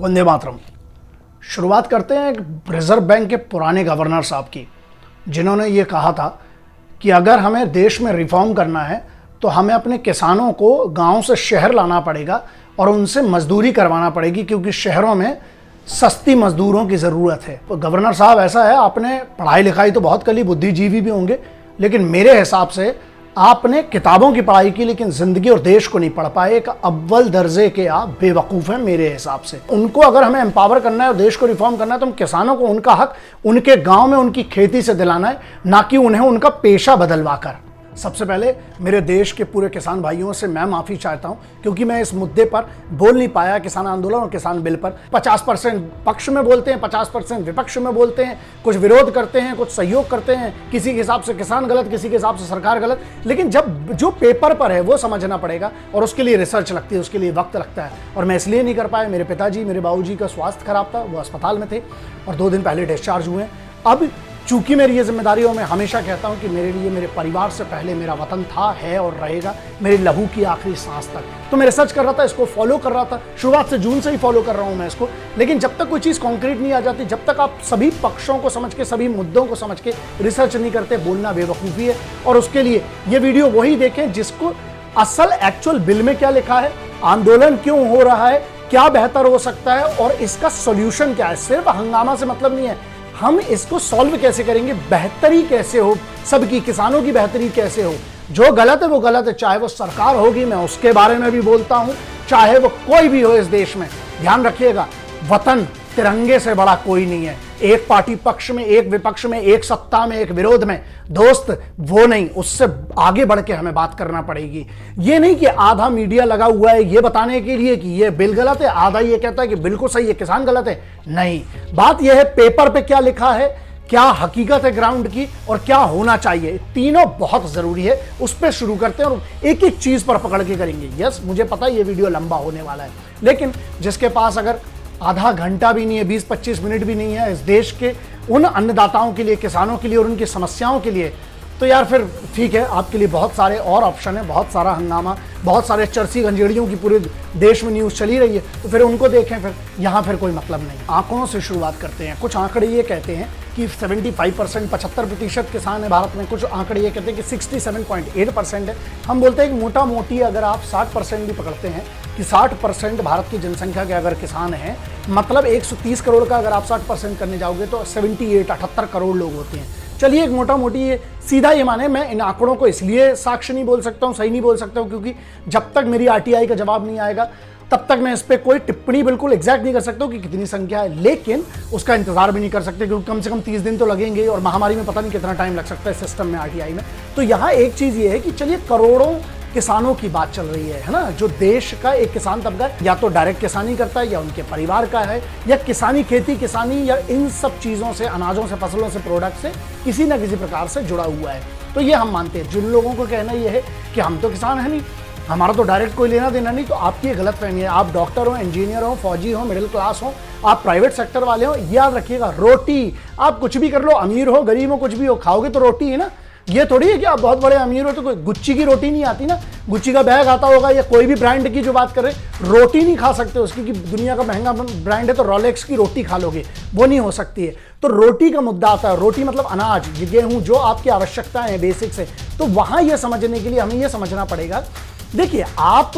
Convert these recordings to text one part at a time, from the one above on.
वंदे मातरम। शुरुआत करते हैं रिजर्व बैंक के पुराने गवर्नर साहब की, जिन्होंने ये कहा था कि अगर हमें देश में रिफॉर्म करना है तो हमें अपने किसानों को गांव से शहर लाना पड़ेगा और उनसे मजदूरी करवाना पड़ेगी, क्योंकि शहरों में सस्ती मजदूरों की ज़रूरत है। तो गवर्नर साहब, ऐसा है, आपने पढ़ाई लिखाई तो बहुत करी, बुद्धिजीवी भी होंगे, लेकिन मेरे हिसाब से आपने किताबों की पढ़ाई की लेकिन जिंदगी और देश को नहीं पढ़ पाए। एक अव्वल दर्जे के आप बेवकूफ़ हैं मेरे हिसाब से। उनको अगर हमें एम्पावर करना है और देश को रिफॉर्म करना है तो हम किसानों को उनका हक उनके गांव में उनकी खेती से दिलाना है, ना कि उन्हें उनका पेशा बदलवा कर। सबसे पहले मेरे देश के पूरे किसान भाइयों से मैं माफ़ी चाहता हूं, क्योंकि मैं इस मुद्दे पर बोल नहीं पाया, किसान आंदोलन और किसान बिल पर। 50% पक्ष में बोलते हैं, 50% विपक्ष में बोलते हैं, कुछ विरोध करते हैं, कुछ सहयोग करते हैं, किसी के हिसाब से किसान गलत, किसी के हिसाब से सरकार गलत। लेकिन जब जो पेपर पर है वो समझना पड़ेगा और उसके लिए रिसर्च लगती है, उसके लिए वक्त लगता है। और मैं इसलिए नहीं कर पाया, मेरे पिताजी, मेरे बाबूजी का स्वास्थ्य खराब था, वो अस्पताल में थे और 2 दिन पहले डिस्चार्ज हुए। अब चूंकि मेरी ये जिम्मेदारी हो, मैं हमेशा कहता हूं कि मेरे लिए मेरे परिवार से पहले मेरा वतन था, है और रहेगा, मेरे लहू की आखिरी सांस तक। तो मैं रिसर्च कर रहा था, इसको फॉलो कर रहा था, शुरुआत से जून से ही फॉलो कर रहा हूं मैं इसको। लेकिन जब तक कोई चीज़ कॉन्क्रीट नहीं आ जाती, जब तक आप सभी पक्षों को समझ के, सभी मुद्दों को समझ के रिसर्च नहीं करते, बोलना बेवकूफ़ी है। और उसके लिए ये वीडियो वही देखें जिसको असल एक्चुअल बिल में क्या लिखा है, आंदोलन क्यों हो रहा है, क्या बेहतर हो सकता है और इसका सोल्यूशन क्या है। सिर्फ हंगामा से मतलब नहीं है, हम इसको सॉल्व कैसे करेंगे, बेहतरी कैसे हो, सबकी, किसानों की बेहतरी कैसे हो। जो गलत है वो गलत है, चाहे वो सरकार होगी, मैं उसके बारे में भी बोलता हूं, चाहे वो कोई भी हो इस देश में। ध्यान रखिएगा, वतन तिरंगे से बड़ा कोई नहीं है। एक पार्टी पक्ष में, एक विपक्ष में, एक सत्ता में, एक विरोध में, दोस्त वो नहीं, उससे आगे बढ़ के हमें बात करना पड़ेगी। ये नहीं कि आधा मीडिया लगा हुआ है ये बताने के लिए कि ये बिल गलत है, आधा ये कहता है कि बिल्कुल सही है, किसान गलत है। नहीं, बात यह है पेपर पे क्या लिखा है, क्या हकीकत है ग्राउंड की और क्या होना चाहिए, तीनों बहुत जरूरी है। उस पर शुरू करते हैं और एक एक चीज पर पकड़ के करेंगे। यस, मुझे पता है ये वीडियो लंबा होने वाला है, लेकिन जिसके पास अगर आधा घंटा भी नहीं है, 20-25 मिनट भी नहीं है इस देश के उन अन्नदाताओं के लिए, किसानों के लिए और उनकी समस्याओं के लिए, तो यार फिर ठीक है, आपके लिए बहुत सारे और ऑप्शन है, बहुत सारा हंगामा, बहुत सारे चरसी गंजेड़ियों की पूरे देश में न्यूज़ चली रही है, तो फिर उनको देखें। फिर यहाँ फिर कोई मतलब नहीं। आंकड़ों से शुरुआत करते हैं। कुछ आंकड़े ये कहते हैं कि 75%, 75% किसान है भारत में। कुछ आंकड़े ये कहते हैं कि 67.8% है। हम बोलते हैं कि मोटा मोटी अगर आप 60% भी पकड़ते हैं कि 60% भारत की जनसंख्या के अगर किसान हैं, मतलब 130 करोड़ का अगर आप 60% करने जाओगे तो 78 करोड़ लोग होते हैं। चलिए एक मोटा मोटी ये सीधा ये माने। मैं इन आंकड़ों को इसलिए साक्ष्य नहीं बोल सकता हूँ, सही नहीं बोल सकता हूँ, क्योंकि जब तक मेरी आरटीआई का जवाब नहीं आएगा तब तक मैं इस पर कोई टिप्पणी बिल्कुल एग्जैक्ट नहीं कर सकता हूँ कि कितनी संख्या है। लेकिन उसका इंतजार भी नहीं कर सकते, क्योंकि कम से कम 30 दिन तो लगेंगे और महामारी में पता नहीं कितना टाइम लग सकता है सिस्टम में, आरटीआई में। तो यहाँ एक चीज़ ये है कि चलिए करोड़ों किसानों की बात चल रही है ना, जो देश का एक किसान तबका या तो डायरेक्ट किसानी करता है या उनके परिवार का है, या किसानी, खेती किसानी या इन सब चीज़ों से, अनाजों से, फसलों से, प्रोडक्ट से किसी ना किसी प्रकार से जुड़ा हुआ है। तो ये हम मानते हैं। जिन लोगों को कहना ये है कि हम तो किसान है नहीं, हमारा तो डायरेक्ट कोई लेना देना नहीं, तो आपकी ये गलत फहमी है। आप डॉक्टर हो, इंजीनियर हो, फौजी हो, मिडिल क्लास हो, आप प्राइवेट सेक्टर वाले हो, याद रखिएगा, रोटी आप कुछ भी कर लो, अमीर हो, गरीब हो, कुछ भी हो, खाओगे तो रोटी है ना। ये थोड़ी है कि आप बहुत बड़े अमीर हो तो कोई गुच्ची की रोटी नहीं आती ना, गुच्ची का बैग आता होगा या कोई भी ब्रांड की जो बात करें, रोटी नहीं खा सकते उसकी कि दुनिया का महंगा ब्रांड है तो रोलेक्स की रोटी खा लोगे, वो नहीं हो सकती है। तो रोटी का मुद्दा आता है। रोटी मतलब अनाज, गेहूं, जो आपकी आवश्यकताएं हैं बेसिक्स है। तो वहां ये समझने के लिए हमें ये समझना पड़ेगा, देखिए, आप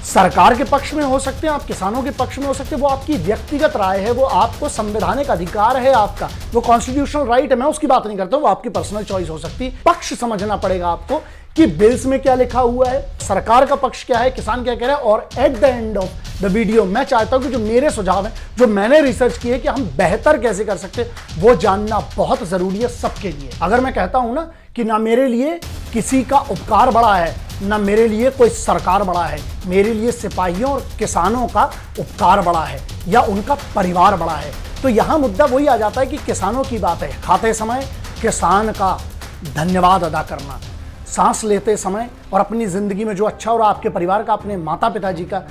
सरकार के पक्ष में हो सकते हैं, आप किसानों के पक्ष में हो सकते हैं, वो आपकी व्यक्तिगत राय है, वो आपको संवैधानिक अधिकार है आपका, वो कॉन्स्टिट्यूशनल राइट है, मैं उसकी बात नहीं करता हूं, वो आपकी पर्सनल चॉइस हो सकती है। पक्ष समझना पड़ेगा आपको कि बिल्स में क्या लिखा हुआ है, सरकार का पक्ष क्या है, किसान क्या कह रहा है। और at the end of the video मैं चाहता हूं कि जो मेरे सुझाव हैं, जो मैंने रिसर्च किए कि हम बेहतर कैसे कर सकते हैं, वो जानना बहुत जरूरी है सबके लिए। अगर मैं कहता हूं ना कि ना मेरे लिए किसी का उपकार बड़ा है, ना मेरे लिए कोई सरकार बड़ा है, मेरे लिए सिपाहियों और किसानों का उपकार बड़ा है या उनका परिवार बड़ा है, तो यहां मुद्दा वही आ जाता है कि किसानों की बात है। खाते समय किसान का धन्यवाद अदा करना, सांस लेते समय और अपनी जिंदगी में जो अच्छा हो रहा आपके परिवार का, अपने माता पिता जी का,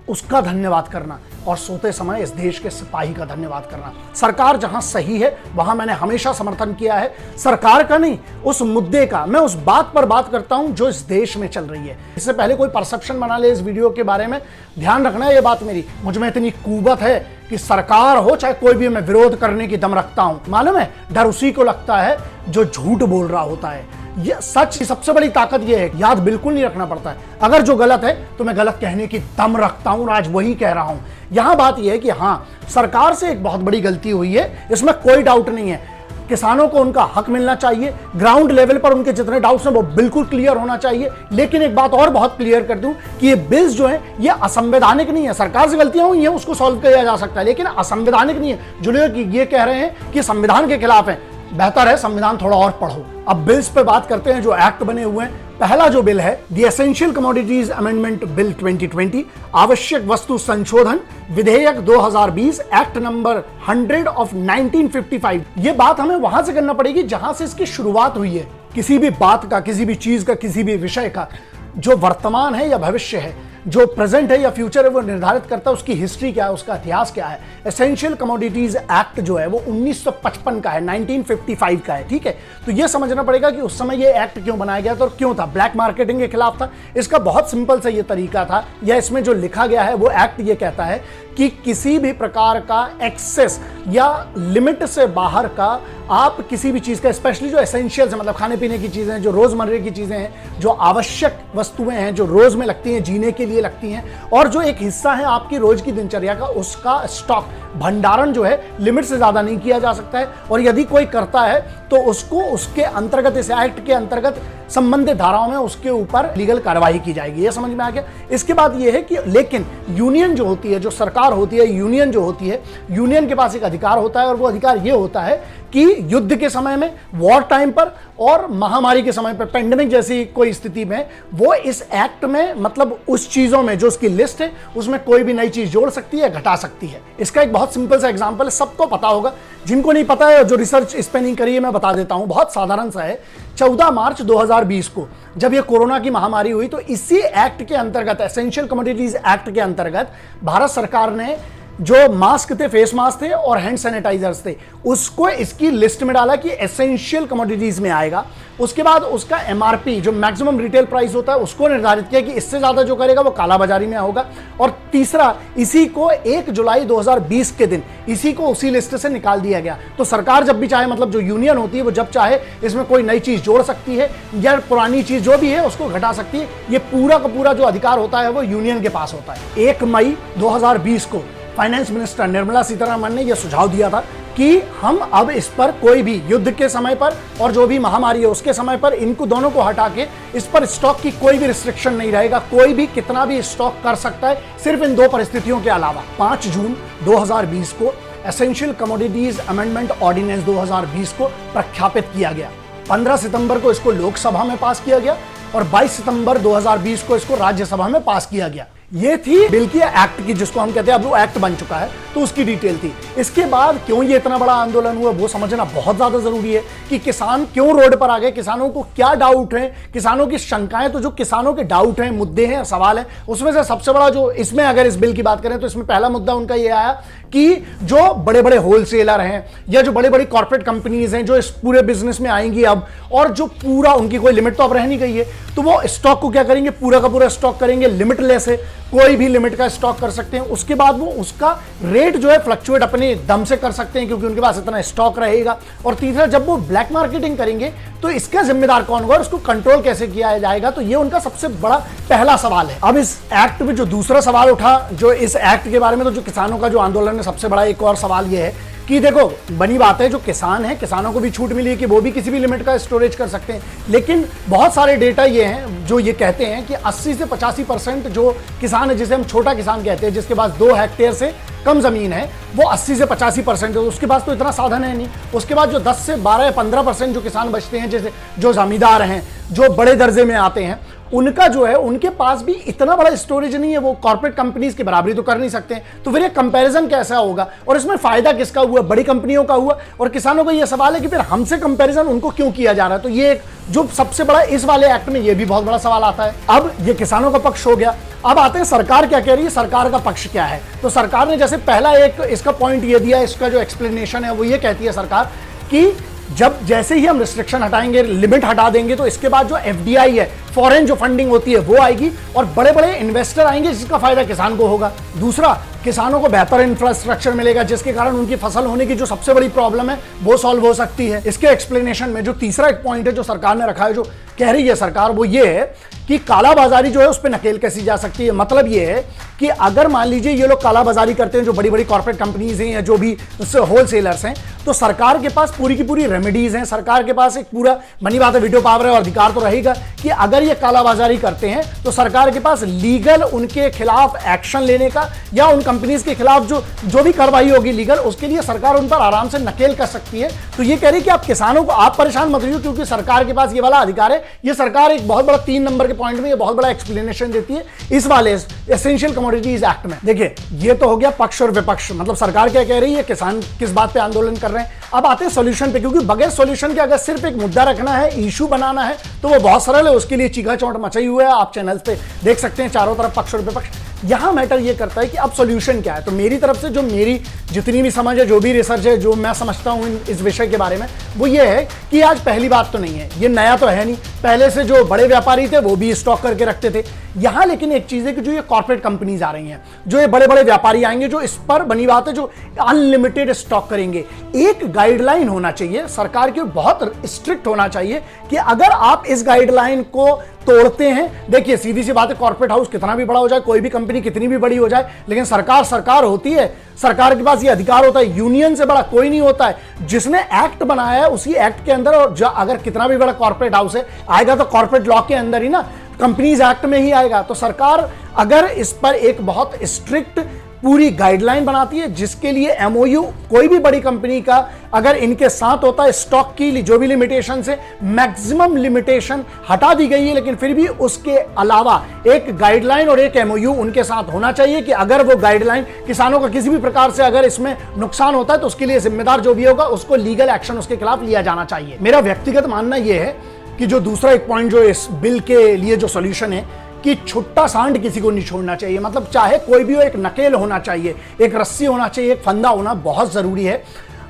उसका धन्यवाद करना, और सोते समय इस देश के सिपाही का धन्यवाद करना। सरकार जहां सही है वहां मैंने हमेशा समर्थन किया है, सरकार का नहीं, उस मुद्दे का। मैं उस बात पर बात करता हूं जो इस देश में चल रही है। इससे पहले कोई परसेप्शन बना ले इस वीडियो के बारे में, ध्यान रखना ये बात मेरी, मुझ में इतनी कुवत है कि सरकार हो चाहे कोई भी, मैं विरोध करने की दम रखता हूं। मालूम है, डर उसी को लगता है जो झूठ बोल रहा होता है। ये सच की सबसे बड़ी ताकत ये है, याद बिल्कुल नहीं रखना पड़ता है। अगर जो गलत है तो मैं गलत कहने की दम रखता हूं, आज वही कह रहा हूं। यहां बात यह है कि हां, सरकार से एक बहुत बड़ी गलती हुई है, इसमें कोई डाउट नहीं है। किसानों को उनका हक मिलना चाहिए, ग्राउंड लेवल पर उनके जितने डाउट्स हैं वो बिल्कुल क्लियर होना चाहिए। लेकिन एक बात और बहुत क्लियर कर दूं कि ये बिल्स जो हैं ये असंवैधानिक नहीं है। सरकार से गलतियां हुई हैं, उसको सॉल्व किया जा सकता है, लेकिन असंवैधानिक नहीं है। जो लोग ये कह रहे हैं कि संविधान के खिलाफ है, बेहतर है संविधान थोड़ा और पढ़ो। अब बिल्स पे बात करते हैं जो एक्ट बने हुए हैं। पहला जो बिल है the essential commodities amendment bill 2020, आवश्यक वस्तु संशोधन विधेयक 2020, एक्ट नंबर 100 ऑफ 1955। ये बात हमें वहां से करना पड़ेगी जहां से इसकी शुरुआत हुई है। किसी भी बात का, किसी भी चीज का, किसी भी विषय का जो वर्तमान है या भविष्य है, जो प्रेजेंट है या फ्यूचर है, वो निर्धारित करता है उसकी हिस्ट्री क्या है, उसका इतिहास क्या है। एसेंशियल कमोडिटीज एक्ट जो है वो 1955 का है, 1955 का है, ठीक है। तो ये समझना पड़ेगा कि उस समय ये एक्ट क्यों बनाया गया था और क्यों था। ब्लैक मार्केटिंग के खिलाफ था। इसका बहुत सिंपल सा ये तरीका था, या इसमें जो लिखा गया है वो एक्ट ये कहता है कि किसी भी प्रकार का एक्सेस या लिमिट से बाहर का आप किसी भी चीज का, स्पेशली जो एसेंशियल्स है, मतलब खाने पीने की चीजें हैं, जो रोजमर्रे की चीजें हैं, जो आवश्यक वस्तुएं हैं, जो रोज में लगती हैं, जीने के लिए लगती हैं, और जो एक हिस्सा है आपकी रोज की दिनचर्या का, उसका स्टॉक भंडारण जो है लिमिट से ज्यादा नहीं किया जा सकता है। और यदि कोई करता है तो उसको उसके अंतर्गत, इस एक्ट के अंतर्गत संबंधित धाराओं में उसके ऊपर लीगल कार्रवाई की जाएगी। ये समझ में आ गया। इसके बाद ये है कि लेकिन यूनियन जो होती है, जो सरकार होती है, यूनियन जो होती है, यूनियन के पास एक अधिकार होता है, और वो अधिकार ये होता है कि युद्ध के समय में, वॉर टाइम पर और महामारी के समय पर, पेंडेमिक जैसी कोई स्थिति में, वो इस एक्ट में, मतलब उस चीजों में जो उसकी लिस्ट है उसमें कोई भी नई चीज जोड़ सकती है, घटा सकती है। इसका एक बहुत सिंपल सा एग्जांपल है, सबको पता होगा। जिनको नहीं पता है, जो रिसर्च इस पे नहीं करी है, मैं बता देता हूं, बहुत साधारण सा है। 14 मार्च 2020 को जब ये कोरोना की महामारी हुई तो इसी एक्ट के अंतर्गत, एसेंशियल कमोडिटीज एक्ट के अंतर्गत, भारत सरकार ने जो मास्क थे, फेस मास्क थे और हैंड सैनिटाइजर्स थे, उसको इसकी लिस्ट में डाला कि एसेंशियल कमोडिटीज में आएगा। उसके बाद उसका एमआरपी, जो मैक्सिमम रिटेल प्राइस होता है, उसको निर्धारित किया कि इससे ज्यादा जो करेगा वो कालाबाजारी में होगा। और तीसरा, इसी को 1 जुलाई 2020 के दिन इसी को उसी लिस्ट से निकाल दिया गया। तो सरकार जब भी चाहे, मतलब जो यूनियन होती है वो जब चाहे इसमें कोई नई चीज जोड़ सकती है या पुरानी चीज जो भी है उसको घटा सकती है। ये पूरा का पूरा जो अधिकार होता है वो यूनियन के पास होता है। 1 मई 2020 को फाइनेंस मिनिस्टर निर्मला सीतारमण ने यह सुझाव दिया था कि हम अब इस पर कोई भी युद्ध के समय पर और जो भी महामारी है उसके समय पर, इनको दोनों को हटा के इस पर स्टॉक की कोई भी रिस्ट्रिक्शन नहीं रहेगा। कोई भी कितना भी स्टॉक कर सकता है, सिर्फ इन 2 परिस्थितियों के अलावा। 5 जून 2020 को एसेंशियल कमोडिटीज अमेंडमेंट ऑर्डिनेंस 2020 को प्रख्यापित किया गया। 15 सितंबर को इसको लोकसभा में पास किया गया और 22 सितंबर 2020 को इसको राज्यसभा में पास किया गया। ये थी बिल की, एक्ट की, जिसको हम कहते हैं, अब वो एक्ट बन चुका है तो उसकी डिटेल थी। इसके बाद क्यों ये इतना बड़ा आंदोलन हुआ वो समझना बहुत ज्यादा जरूरी है कि किसान क्यों रोड पर आ गए, किसानों को क्या डाउट है, किसानों की शंकाएं। तो जो किसानों के डाउट हैं, मुद्दे हैं, सवाल है, उसमें से सबसे बड़ा जो इसमें, अगर इस बिल की बात करें तो इसमें पहला मुद्दा उनका ये आया कि जो बड़े बड़े होलसेलर हैं या जो बड़े बड़ी कॉर्पोरेट कंपनीज हैं जो इस पूरे बिजनेस में आएंगी अब, और जो पूरा उनकी कोई लिमिट तो अब रह नहीं गई है, तो वो स्टॉक को क्या करेंगे, पूरा का पूरा स्टॉक करेंगे, लिमिटलेस है, कोई भी लिमिट का स्टॉक कर सकते हैं। उसके बाद वो उसका रेट जो है फ्लक्चुएट अपने दम से कर सकते हैं क्योंकि उनके पास इतना स्टॉक रहेगा। और तीसरा, जब वो ब्लैक मार्केटिंग करेंगे तो इसका जिम्मेदार कौन होगा और उसको कंट्रोल कैसे किया जाएगा, तो ये उनका सबसे बड़ा पहला सवाल है। अब इस एक्ट में जो दूसरा सवाल उठा, जो इस एक्ट के बारे में, तो जो किसानों का जो आंदोलन है, सबसे बड़ा एक और सवाल ये है कि देखो, बनी बात है, जो किसान है, किसानों को भी छूट मिली है कि वो भी किसी भी लिमिट का स्टोरेज कर सकते हैं, लेकिन बहुत सारे डेटा ये हैं जो ये कहते हैं कि 80 से 85% जो किसान है, जिसे हम छोटा किसान कहते हैं, जिसके पास 2 हेक्टेयर से कम जमीन है, वो 80 से 85% है। उसके पास तो इतना साधन है नहीं। उसके बाद जो 10 से 12 या 15% जो किसान बचते हैं, जैसे जो जमींदार हैं, जो बड़े दर्जे में आते हैं, उनका जो है, उनके पास भी इतना बड़ा स्टोरेज नहीं है, वो कॉर्पोरेट कंपनीज की बराबरी तो कर नहीं सकते हैं। तो फिर ये कंपैरिजन कैसा होगा और इसमें फायदा किसका हुआ? बड़ी कंपनियों का हुआ। और किसानों का ये सवाल है कि फिर हमसे कंपैरिजन उनको क्यों किया जा रहा है? तो ये जो सबसे बड़ा इस वाले एक्ट में ये भी बहुत बड़ा सवाल आता है। अब ये किसानों का पक्ष हो गया, अब आते हैं सरकार क्या कह रही है, सरकार का पक्ष क्या है। तो सरकार ने जैसे पहला एक इसका पॉइंट ये दिया, इसका जो एक्सप्लेनेशन है वो ये कहती है सरकार कि जब जैसे ही हम रिस्ट्रिक्शन हटाएंगे, लिमिट हटा देंगे, तो इसके बाद जो एफडीआई है, फॉरेन जो फंडिंग होती है वो आएगी और बड़े बड़े इन्वेस्टर आएंगे जिसका फायदा किसान को होगा। दूसरा, किसानों को बेहतर इंफ्रास्ट्रक्चर मिलेगा जिसके कारण उनकी फसल होने की जो सबसे बड़ी प्रॉब्लम है वो सॉल्व हो सकती है। इसके एक्सप्लेनेशन में जो तीसरा एक पॉइंट है जो सरकार ने रखा है, जो कह रही है सरकार, वो ये है कि कालाबाजारी जो है उस पर नकेल कैसी जा सकती है। मतलब ये है कि अगर मान लीजिए ये लोग कालाबाजारी करते हैं, जो बड़ी बड़ी कॉर्पोरेट कंपनीज हैं या जो भी होलसेलर्स हैं, तो सरकार के पास पूरी की पूरी रेमेडीज हैं, सरकार के पास एक पूरा, बनी बात है, वीडियो पावर है और अधिकार तो रहेगा कि अगर ये कालाबाजारी करते हैं तो सरकार के पास लीगल उनके खिलाफ एक्शन लेने का या उन कंपनीज के खिलाफ जो भी कार्रवाई होगी लीगल, उसके लिए सरकार उन पर आराम से नकेल कर सकती है। तो ये कह रही है कि आप किसानों को आप परेशान मत रहिए क्योंकि सरकार के पास ये वाला अधिकार है। ये सरकार एक बहुत बड़ा 3 नंबर के पॉइंट में ये बहुत बड़ा एक्सप्लेनेशन देती है इस वाले एसेंशियल कमोडिटीज एक्ट में। देखिए, ये तो हो गया पक्ष और विपक्ष, मतलब सरकार क्या कह रही है, किसान किस बात पे आंदोलन कर रहे हैं। अब आते हैं सॉल्यूशन पे, क्योंकि बगैर सॉल्यूशन के अगर सिर्फ एक मुद्दा रखना है, इशू बनाना है, तो वो बहुत सरल है। उसके लिए चीखा चौंट मचाई हुआ है, आप चैनल्स पे देख सकते हैं, चारों तरफ पक्ष और विपक्ष। यहां मैटर ये करता है कि अब सॉल्यूशन क्या है। तो मेरी तरफ से जो मेरी जितनी भी समझ है, जो भी रिसर्च है, जो मैं समझता हूं इस विषय के बारे में, वो ये है कि आज पहली बात तो नहीं है, ये नया तो है नहीं, पहले से जो बड़े व्यापारी थे वो भी स्टॉक करके रखते थे। यहां लेकिन एक चीज है कि जो ये कॉर्पोरेट कंपनीज आ रही हैं, जो ये बड़े बड़े व्यापारी आएंगे, जो इस पर बनी बात है, जो अनलिमिटेड स्टॉक करेंगे, एक गाइडलाइन होना चाहिए सरकार की, बहुत स्ट्रिक्ट होना चाहिए कि अगर आप इस गाइडलाइन को तोड़ते हैं, देखिए सीधी सी बात है, कॉर्पोरेट हाउस कितना भी बड़ा हो जाए, कोई भी कंपनी कितनी भी बड़ी हो जाए, लेकिन सरकार सरकार होती है, सरकार के पास ये अधिकार होता है, यूनियन से बड़ा कोई नहीं होता है। जिसने एक्ट बनाया है उसी एक्ट के अंदर, और अगर कितना भी बड़ा कॉर्पोरेट हाउस है आएगा तो कॉर्पोरेट लॉ के अंदर ही ना, कंपनीज एक्ट में ही आएगा। तो सरकार अगर इस पर एक बहुत स्ट्रिक्ट पूरी गाइडलाइन बनाती है, जिसके लिए एमओयू कोई भी बड़ी कंपनी का अगर इनके साथ होता है, स्टॉक की जो भी लिमिटेशन से मैक्सिमम लिमिटेशन हटा दी गई है, लेकिन फिर भी उसके अलावा एक गाइडलाइन और एक एमओयू उनके साथ होना चाहिए कि अगर वो गाइडलाइन किसानों का किसी भी प्रकार से अगर इसमें नुकसान होता है तो उसके लिए जिम्मेदार जो भी होगा उसको लीगल एक्शन उसके खिलाफ लिया जाना चाहिए। मेरा व्यक्तिगत मानना यह है कि जो दूसरा एक पॉइंट जो इस बिल के लिए जो सोल्यूशन है कि छुट्टा सांड किसी को नहीं छोड़ना चाहिए, मतलब चाहे कोई भी हो, एक नकेल होना चाहिए, एक रस्सी होना चाहिए, एक फंदा होना बहुत जरूरी है।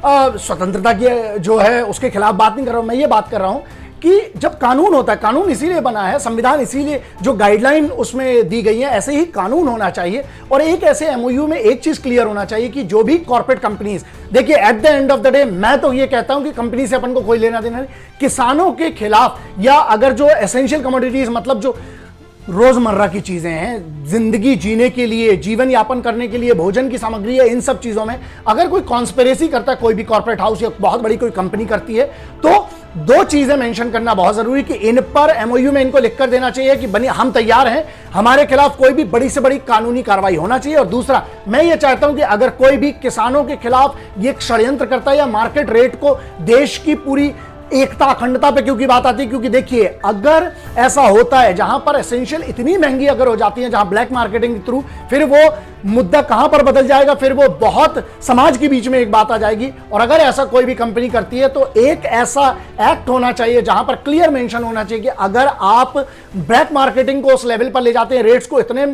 स्वतंत्रता की जो है उसके खिलाफ बात नहीं कर रहा हूं, मैं ये बात कर रहा हूं कि जब कानून होता है, कानून इसीलिए बना है, संविधान इसीलिए जो गाइडलाइन उसमें दी गई है, ऐसे ही कानून होना चाहिए। और एक ऐसे एमओयू में एक चीज क्लियर होना चाहिए कि जो भी कॉर्पोरेट कंपनीज, देखिए at the end of the day मैं तो ये कहता हूं कि कंपनी से अपन को कोई लेना देना नहीं, किसानों के खिलाफ या अगर जो एसेंशियल कमोडिटीज, मतलब जो रोजमर्रा की चीजें हैं, जिंदगी जीने के लिए, जीवन यापन करने के लिए, भोजन की सामग्री है, इन सब चीजों में अगर कोई कॉन्स्पिरेसी करता है, कोई भी कॉर्पोरेट हाउस या बहुत बड़ी कोई कंपनी करती है, तो 2 चीजें मेंशन करना बहुत जरूरी कि इन पर एमओयू में इनको लिखकर देना चाहिए कि बनी हम तैयार हैं, हमारे खिलाफ कोई भी बड़ी से बड़ी कानूनी कार्रवाई होना चाहिए। और दूसरा, मैं ये चाहता हूं कि अगर कोई भी किसानों के खिलाफ ये षड्यंत्र करता है या मार्केट रेट को, देश की पूरी एकता अखंडता पे क्योंकि बात आती है, क्योंकि देखिए अगर ऐसा होता है जहां पर एसेंशियल इतनी महंगी अगर हो जाती है, जहां ब्लैक मार्केटिंग के थ्रू, फिर वो मुद्दा कहां पर बदल जाएगा, फिर वो बहुत समाज के बीच में एक बात आ जाएगी। और अगर ऐसा कोई भी कंपनी करती है तो एक ऐसा एक्ट होना चाहिए जहां पर क्लियर मेंशन होना चाहिए कि अगर आप ब्लैक मार्केटिंग को उस लेवल पर ले जाते हैं, रेट्स को इतने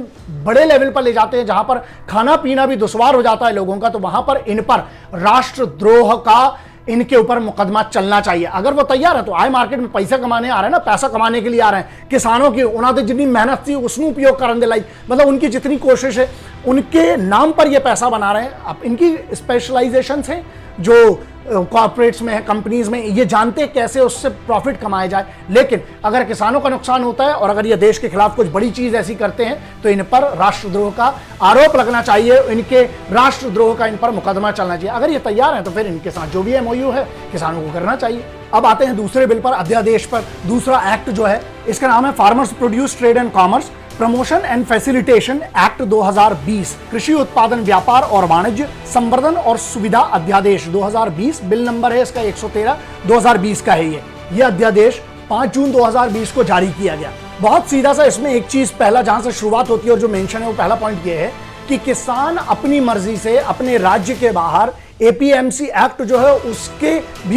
बड़े लेवल पर ले जाते हैं जहां पर खाना पीना भी दुश्वार हो जाता है लोगों का, तो वहां पर इन पर राष्ट्रद्रोह का इनके ऊपर मुकदमा चलना चाहिए। अगर वो तैयार है तो आए मार्केट में पैसा कमाने आ रहे हैं ना, पैसा कमाने के लिए आ रहे हैं, किसानों की उन्होंने जितनी मेहनत थी उसमें उपयोग करने लाई, मतलब उनकी जितनी कोशिश है उनके नाम पर ये पैसा बना रहे हैं। अब इनकी स्पेशलाइजेशन है जो कॉर्पोरेट्स में है, कंपनीज में, ये जानते हैं कैसे उससे प्रॉफिट कमाया जाए। लेकिन अगर किसानों का नुकसान होता है और अगर ये देश के खिलाफ कुछ बड़ी चीज ऐसी करते हैं तो इन पर राष्ट्रद्रोह का आरोप लगना चाहिए, इनके राष्ट्रद्रोह का इन पर मुकदमा चलना चाहिए। अगर ये तैयार है तो फिर इनके साथ जो भी एमओयू है किसानों को करना चाहिए। अब आते हैं दूसरे बिल पर, अध्यादेश पर। दूसरा एक्ट जो है इसका नाम है farmers produce trade and commerce promotion and facilitation act 2020, कृषि उत्पादन व्यापार और वाणिज्य संवर्धन और सुविधा अध्यादेश 2020। बिल नंबर है इसका 113, 2020 का है ये अध्यादेश 5 जून 2020 को जारी किया गया। बहुत सीधा सा इसमें एक चीज पहला जहां से शुरुआत होती है और जो मेंशन है वो पहला पॉइंट ये है कि किसान अपनी मर्जी से अपने राज्य के बाहर एपीएमसी एक्ट जो है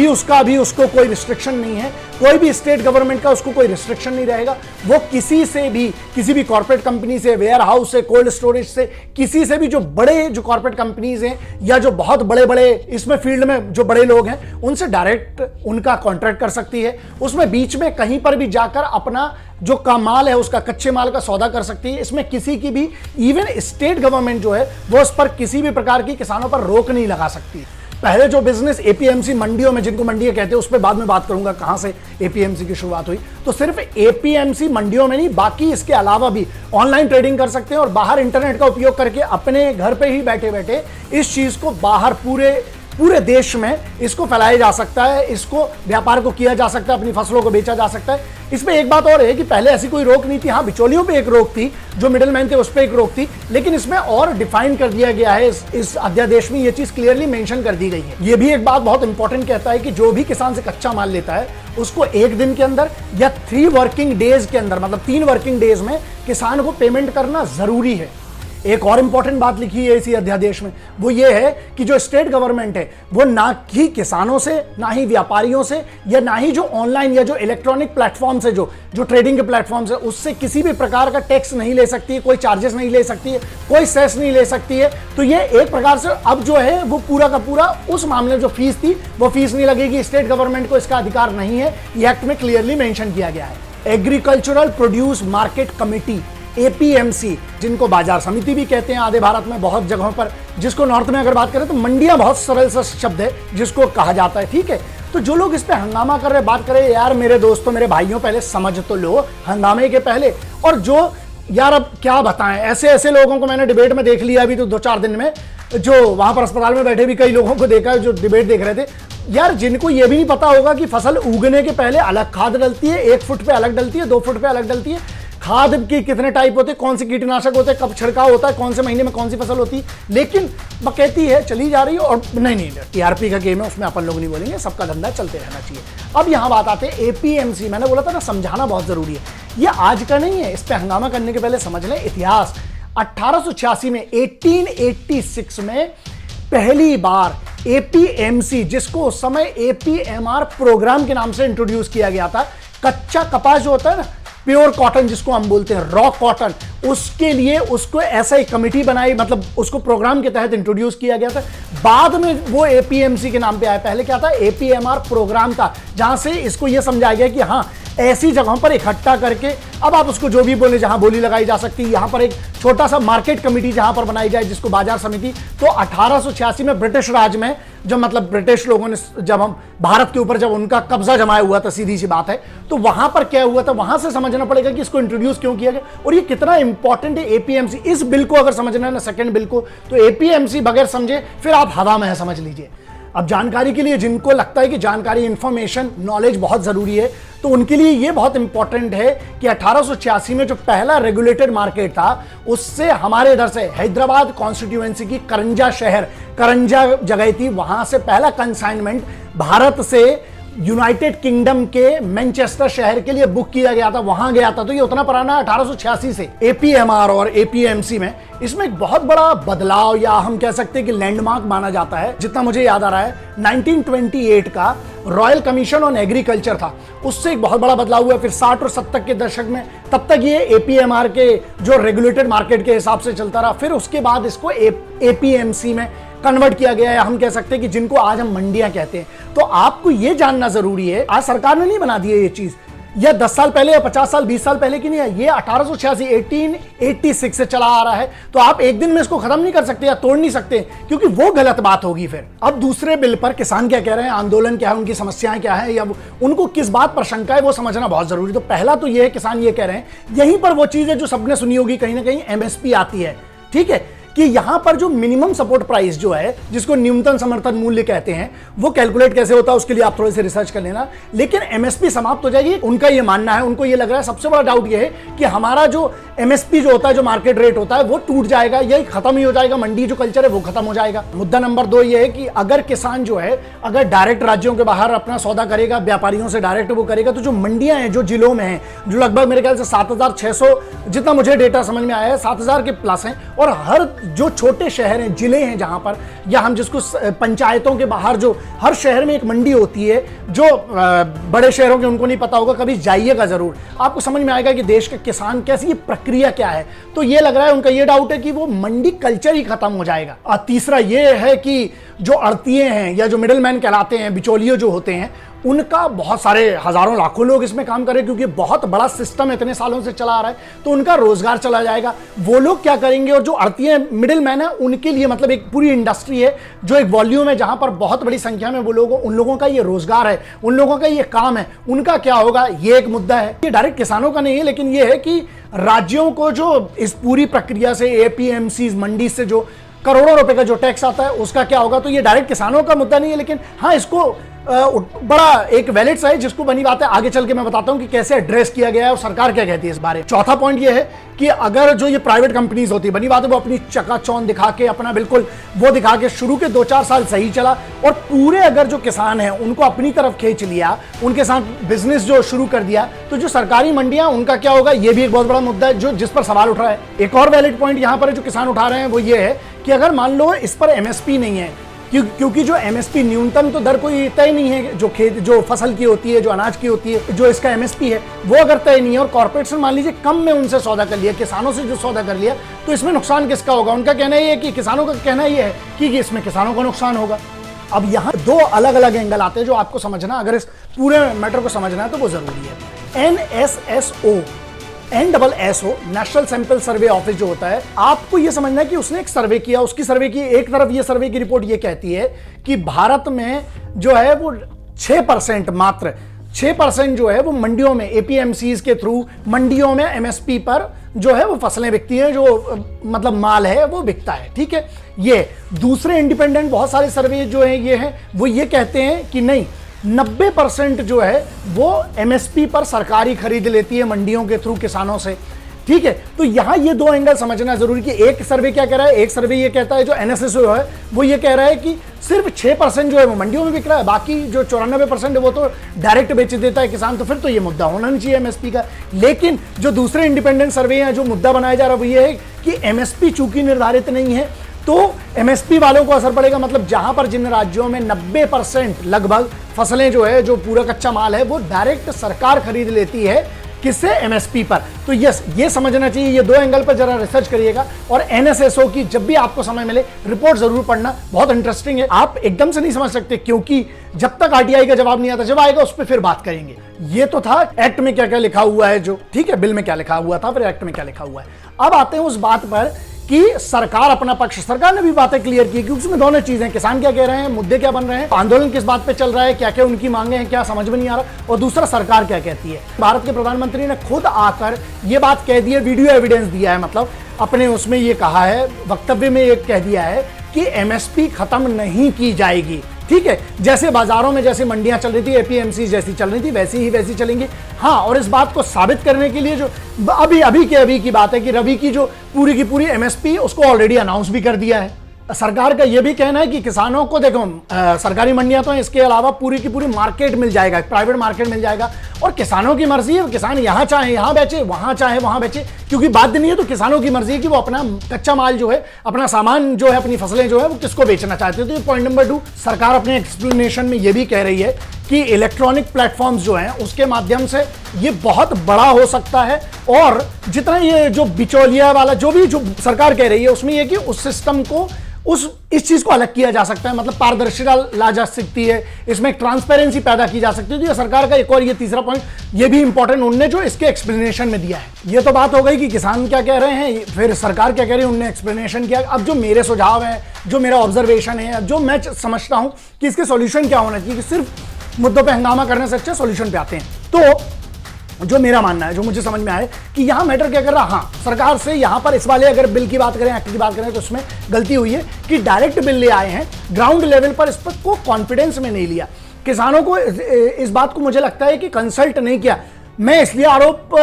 उसका भी उसको कोई रिस्ट्रिक्शन नहीं है, कोई भी स्टेट गवर्नमेंट का उसको कोई रिस्ट्रिक्शन नहीं रहेगा। वो किसी भी कॉर्पोरेट कंपनी से, वेयर हाउस से, कोल्ड स्टोरेज से, किसी से भी जो कॉर्पोरेट कंपनीज हैं या जो बहुत बड़े बड़े इसमें फील्ड में जो बड़े लोग हैं उनसे डायरेक्ट उनका कॉन्ट्रैक्ट कर सकती है। उसमें बीच में कहीं पर भी जाकर अपना जो का माल है उसका कच्चे माल का सौदा कर सकती है। इसमें किसी की भी इवन स्टेट गवर्नमेंट जो है वो उस पर किसी भी प्रकार की किसानों पर रोक नहीं लगा सकती। पहले जो बिजनेस एपीएमसी मंडियों में, जिनको मंडियां कहते हैं, उस पर बाद में बात करूंगा कहां से एपीएमसी की शुरुआत हुई। तो सिर्फ एपीएमसी मंडियों में नहीं, बाकी इसके अलावा भी ऑनलाइन ट्रेडिंग कर सकते हैं और बाहर इंटरनेट का उपयोग करके अपने घर पे ही बैठे बैठे इस चीज को बाहर पूरे देश में इसको फैलाया जा सकता है, इसको व्यापार को किया जा सकता है, अपनी फसलों को बेचा जा सकता है। इसमें एक बात और है कि पहले ऐसी कोई रोक नहीं थी। हाँ, बिचौलियों पे एक रोक थी, जो मिडिलमैन थे उस पर एक रोक थी, लेकिन इसमें और डिफाइन कर दिया गया है। इस अध्यादेश में ये चीज क्लियरली मेंशन कर दी गई है। ये भी एक बात बहुत इंपॉर्टेंट कहता है कि जो भी किसान से कच्चा माल लेता है उसको 1 दिन के अंदर या 3 वर्किंग डेज के अंदर, मतलब 3 वर्किंग डेज में किसान को पेमेंट करना जरूरी है। एक और इंपॉर्टेंट बात लिखी है इसी अध्यादेश में, वो ये है कि जो स्टेट गवर्नमेंट है वो ना ही किसानों से, ना ही व्यापारियों से, या ना ही जो ऑनलाइन या जो इलेक्ट्रॉनिक प्लेटफॉर्म से जो ट्रेडिंग के प्लेटफॉर्म है उससे किसी भी प्रकार का टैक्स नहीं ले सकती है, कोई चार्जेस नहीं ले सकती है, कोई सेस नहीं ले सकती है। तो ये एक प्रकार से अब जो है वो पूरा का पूरा उस मामले में जो फीस थी वो फीस नहीं लगेगी। स्टेट गवर्नमेंट को इसका अधिकार नहीं है, ये एक्ट में क्लियरली मेंशन किया गया है। Agricultural produce market committee, APMC, जिनको बाजार समिति भी कहते हैं आधे भारत में बहुत जगहों पर, जिसको नॉर्थ में अगर बात करें तो मंडियां बहुत सरल सा शब्द है जिसको कहा जाता है। ठीक है, तो जो लोग इस पे हंगामा कर रहे, बात करें, यार मेरे दोस्तों, मेरे भाइयों, पहले समझ तो लो हंगामे के पहले। और जो यार अब क्या बताएं, ऐसे लोगों को मैंने डिबेट में देख लिया अभी तो 2-4 दिन में, जो वहां पर अस्पताल में बैठे भी कई लोगों को देखा जो डिबेट देख रहे थे, यार जिनको ये भी नहीं पता होगा कि फसल उगने के पहले अलग खाद डलती है, 1 फुट पे अलग डलती है, 2 फुट पे अलग डलती है, खाद की कितने टाइप होते हैं, कौन से कीटनाशक होते हैं, कब छिड़काव होता है, कौन से महीने में कौन सी फसल होती है, लेकिन बकैती है चली जा रही है। और नहीं टीआरपी का गेम है, उसमें अपन लोग नहीं बोलेंगे, सबका धंधा चलते रहना चाहिए। अब यहां बात आते हैं एपीएमसी। मैंने बोला था ना, समझाना बहुत जरूरी है, ये आज का नहीं है, इस पर हंगामा करने के पहले समझ लें इतिहास। 1886 में 1886 में पहली बार एपीएमसी, जिसको उस समय एपीएमआर प्रोग्राम के नाम से इंट्रोड्यूस किया गया था, कच्चा कपास जो होता है ना, प्योर कॉटन जिसको हम बोलते हैं, रॉ कॉटन, उसके लिए उसको ऐसा ही कमिटी बनाई, मतलब उसको प्रोग्राम के तहत इंट्रोड्यूस किया गया था। बाद में वो एपीएमसी के नाम पे आया, पहले क्या था, एपीएमआर प्रोग्राम था, जहां से इसको यह समझाया गया कि हाँ ऐसी जगहों पर इकट्ठा करके, अब आप उसको जो भी बोले, जहां बोली लगाई जा सकती है, यहां पर एक छोटा सा मार्केट कमेटी जहां पर बनाई जाए जिसको बाजार समिति। तो 1886 में ब्रिटिश राज में, जब मतलब ब्रिटिश लोगों ने जब हम भारत के ऊपर जब उनका कब्जा जमाया हुआ था, सीधी सी बात है, तो वहां पर क्या हुआ था, वहां से समझना पड़ेगा कि इसको इंट्रोड्यूस क्यों किया गया और ये कितना इंपॉर्टेंट है एपीएमसी। इस बिल को अगर समझना है ना, सेकंड बिल को, तो एपीएमसी बगैर समझे फिर आप हवा में है, समझ लीजिए। अब जानकारी के लिए, जिनको लगता है कि जानकारी, इंफॉर्मेशन, नॉलेज बहुत जरूरी है, तो उनके लिए यह बहुत इंपॉर्टेंट है कि 1886 में जो पहला रेगुलेटेड मार्केट था, उससे हमारे इधर से हैदराबाद कॉन्स्टिट्यूएंसी की करंजा शहर, करंजा जगह थी, वहां से पहला कंसाइनमेंट भारत से यूनाइटेड किंगडम के मैनचेस्टर शहर के लिए बुक किया गया था, वहां गया था। तो ये उतना पुराना 1886 से एपीएमआर और एपीएमसी में, इसमें एक बहुत बड़ा बदलाव, या हम कह सकते हैं कि लैंडमार्क माना जाता है। जितना मुझे याद आ रहा है, 1928 का रॉयल कमीशन ऑन एग्रीकल्चर था, उससे एक बहुत बड़ा बदलाव हुआ। फिर 60 और 70 के दशक में, तब तक ये एपीएमआर के जो रेगुलेटेड मार्केट के हिसाब से चलता रहा। फिर उसके बाद इसको एपीएमसी में कन्वर्ट किया गया है। हम कह सकते हैं कि जिनको आज हम मंडियां कहते हैं। तो आपको यह जानना जरूरी है, आज सरकार ने नहीं बना दी है ये चीज, या 10 साल पहले या 50 साल 20 साल पहले की नहीं है, ये 1886 से चला आ रहा है। तो आप एक दिन में इसको खत्म नहीं कर सकते या तोड़ नहीं सकते, क्योंकि वो गलत बात होगी फिर। अब दूसरे बिल पर किसान क्या कह रहे हैं, आंदोलन क्या है, उनकी समस्याएं क्या है, या उनको किस बात पर शंका है, वो समझना बहुत जरूरी है। तो पहला तो ये है, किसान ये कह रहे हैं, यहीं पर वो चीज है जो सबने सुनी होगी, कहीं ना कहीं एमएसपी आती है। ठीक है, कि यहां पर जो मिनिमम सपोर्ट प्राइस जो है, जिसको न्यूनतम समर्थन मूल्य कहते हैं, वो कैलकुलेट कैसे होता है उसके लिए आप थोड़े से रिसर्च कर लेना। लेकिन एमएसपी समाप्त हो जाएगी, उनका ये मानना है, उनको ये लग रहा है, सबसे बड़ा डाउट ये है कि हमारा जो एमएसपी जो होता है, जो मार्केट रेट होता है, वो टूट जाएगा, यही खत्म ही हो जाएगा, मंडी जो कल्चर है वो खत्म हो जाएगा। मुद्दा नंबर 2 ये है कि अगर किसान जो है, अगर डायरेक्ट राज्यों के बाहर अपना सौदा करेगा, व्यापारियों से डायरेक्ट वो करेगा, तो जो मंडियां हैं जो जिलों में हैं, जो लगभग मेरे ख्याल से 7600, जितना मुझे डेटा समझ में आया है, 7000 के प्लस हैं, और हर जो छोटे शहर हैं, जिले हैं जहां पर, या हम जिसको पंचायतों के बाहर, जो हर शहर में एक मंडी होती है, जो बड़े शहरों के उनको नहीं पता होगा, कभी जाइएगा जरूर, आपको समझ में आएगा कि देश के किसान कैसी, ये प्रक्रिया क्या है। तो ये लग रहा है, उनका ये डाउट है कि वो मंडी कल्चर ही खत्म हो जाएगा। और तीसरा ये है कि जो आड़तिये हैं या जो मिडलमैन कहलाते हैं, बिचौलिए जो होते हैं, उनका बहुत सारे हजारों लाखों लोग इसमें काम करें, क्योंकि बहुत बड़ा सिस्टम इतने सालों से चला आ रहा है, तो उनका रोजगार चला जाएगा। वो लोग क्या करेंगे, और जो आड़तिये मिडिलमैन है उनके लिए मतलब एक पूरी इंडस्ट्री है, जो एक वॉल्यूम है, जहां पर बहुत बड़ी संख्या में वो लोग, उन लोगों का ये रोजगार है, उन लोगों का ये काम है, उनका क्या होगा, ये एक मुद्दा है। ये डायरेक्ट किसानों का नहीं है, लेकिन ये है कि राज्यों को जो इस पूरी प्रक्रिया से, एपीएमसी मंडी से जो करोड़ों रुपए का जो टैक्स आता है, उसका क्या होगा। तो ये डायरेक्ट किसानों का मुद्दा नहीं है, लेकिन हाँ, इसको बड़ा एक वैलिड सा है, जिसको बनी बात है आगे चल के मैं बताता हूं कि कैसे एड्रेस किया गया है और सरकार क्या कहती है इस बारे। चौथा पॉइंट ये है कि अगर जो ये प्राइवेट कंपनीज होती है, बनी बात है, वो अपनी चकाचौंध दिखा के, अपना बिल्कुल वो दिखा के शुरू के 2-4 साल सही चला, और पूरे अगर जो किसान हैं उनको अपनी तरफ खींच लिया, उनके साथ बिजनेस जो शुरू कर दिया, तो जो सरकारी मंडियां, उनका क्या होगा, ये भी एक बहुत बड़ा मुद्दा है, जो जिस पर सवाल उठ रहा है। एक और वैलिड पॉइंट यहां पर जो किसान उठा रहे हैं वो ये है कि अगर मान लो इस पर एमएसपी नहीं है, क्योंकि जो एमएसपी न्यूनतम तो दर कोई तय नहीं है, जो फसल की होती है, जो अनाज की होती है, जो इसका एमएसपी है वो अगर तय नहीं है, और कॉर्पोरेशन मान लीजिए कम में उनसे सौदा कर लिया, किसानों से जो सौदा कर लिया, तो इसमें नुकसान किसका होगा। उनका कहना ये है कि किसानों का कहना ये है कि इसमें किसानों का नुकसान होगा। अब यहाँ 2 अलग अलग एंगल आते हैं जो आपको समझना, अगर इस पूरे मैटर को समझना है तो वो जरूरी है। NSSO, national sample survey office जो होता है, आपको यह समझना है कि उसने एक सर्वे किया, उसकी सर्वे की एक तरफ ये सर्वे की रिपोर्ट ये कहती है कि भारत में जो है वो 6%, मात्र 6% जो है वो मंडियों में, एपीएमसीज के थ्रू मंडियों में एमएसपी पर जो है वो फसलें बिकती हैं, जो मतलब माल है वो बिकता है, ठीक है। ये दूसरे इंडिपेंडेंट बहुत सारे सर्वे जो है ये हैं, वो ये कहते हैं कि नहीं, 90% जो है वो एमएसपी पर सरकारी खरीद लेती है मंडियों के थ्रू किसानों से, ठीक है। तो यहां ये 2 एंगल समझना जरूरी कि एक सर्वे क्या कह रहा है, एक सर्वे ये कहता है, जो एनएसएसओ है वो ये कह रहा है कि सिर्फ 6% जो है वो मंडियों में बिक रहा है, बाकी जो 94% है वो तो डायरेक्ट बेच देता है किसान, तो फिर तो ये मुद्दा होना नहीं चाहिए एमएसपी का। लेकिन जो दूसरे इंडिपेंडेंट सर्वे हैं, जो मुद्दा बनाया जा रहा है वो ये है कि एमएसपी चूंकि निर्धारित नहीं है, तो एमएसपी वालों को असर पड़ेगा। मतलब जहां पर जिन राज्यों में 90% लगभग फसलें जो है, जो पूरा कच्चा माल है, वो डायरेक्ट सरकार खरीद लेती है, किससे, एमएसपी पर। तो यस, ये समझना चाहिए, ये 2 एंगल पर जरा रिसर्च करिएगा। और एनएसएसओ की जब भी आपको समय मिले रिपोर्ट जरूर पढ़ना, बहुत इंटरेस्टिंग है। आप एकदम से नहीं समझ सकते, क्योंकि जब तक आरटीआई का जवाब नहीं आता, जब आएगा उस पर फिर बात करेंगे। ये तो था एक्ट में क्या क्या लिखा हुआ है, जो ठीक है, बिल में क्या लिखा हुआ था, फिर एक्ट में क्या लिखा हुआ है। अब आते हैं उस बात पर कि सरकार अपना पक्ष, सरकार ने भी बातें क्लियर की, क्योंकि उसमें दोनों चीजें, किसान क्या कह रहे हैं, मुद्दे क्या बन रहे हैं, आंदोलन किस बात पे चल रहा है, क्या क्या उनकी मांगे हैं, क्या समझ में नहीं आ रहा, और दूसरा सरकार क्या कहती है। भारत के प्रधानमंत्री ने खुद आकर ये बात कह दी है, वीडियो एविडेंस दिया है, मतलब अपने उसमें ये कहा है, वक्तव्य में ये कह दिया है कि एमएसपी खत्म नहीं की जाएगी, ठीक है। जैसे बाजारों में जैसे मंडियां चल रही थी, एपीएमसी जैसी चल रही थी, वैसी चलेंगी। हाँ, और इस बात को साबित करने के लिए जो अभी की बात है कि रबी की जो पूरी की पूरी एमएसपी, उसको ऑलरेडी अनाउंस भी कर दिया है। सरकार का यह भी कहना है कि किसानों को देखो, सरकारी मंडियां तो हैं, इसके अलावा पूरी की पूरी मार्केट मिल जाएगा, प्राइवेट मार्केट मिल जाएगा, और किसानों की मर्जी है, किसान यहां चाहे यहां बेचे, वहां चाहे वहां बेचे, क्योंकि बाध्य नहीं है, तो किसानों की मर्जी है कि वो अपना कच्चा माल जो है, अपना सामान जो है, अपनी फसलें जो है, वो किसको बेचना चाहते हैं। तो ये पॉइंट नंबर 2, सरकार अपने एक्सप्लेनेशन में ये भी कह रही है कि इलेक्ट्रॉनिक प्लेटफॉर्म्स जो हैं उसके माध्यम से ये बहुत बड़ा हो सकता है, और जितना ये जो बिचौलिया वाला जो भी जो सरकार कह रही है, उसमें ये कि उस सिस्टम को, इस चीज को अलग किया जा सकता है, मतलब पारदर्शिता ला जा सकती है, इसमें ट्रांसपेरेंसी पैदा की जा सकती है। तो ये सरकार का एक और ये तीसरा पॉइंट, ये भी इंपॉर्टेंट उनने जो इसके एक्सप्लेनेशन में दिया है। ये तो बात हो गई कि किसान क्या कह रहे हैं, फिर सरकार क्या कह रही है, उनने एक्सप्लेनेशन किया। अब जो मेरे सुझाव है, जो मेरा ऑब्जर्वेशन है, जो मैं समझता हूं कि इसके सॉल्यूशन क्या होना चाहिए, कि सिर्फ मुद्दों पे हंगामा करने से अच्छा सॉल्यूशन पे आते हैं। तो जो मेरा मानना है, जो मुझे समझ में आए कि यहां मैटर क्या कर रहा, हाँ सरकार से यहां पर इस वाले अगर बिल की बात करें, एक्ट की बात करें, तो उसमें गलती हुई है कि डायरेक्ट बिल ले आए हैं, ग्राउंड लेवल पर इस पर को कॉन्फिडेंस में नहीं लिया, किसानों को इस बात को मुझे लगता है कि कंसल्ट नहीं किया। मैं इसलिए आरोप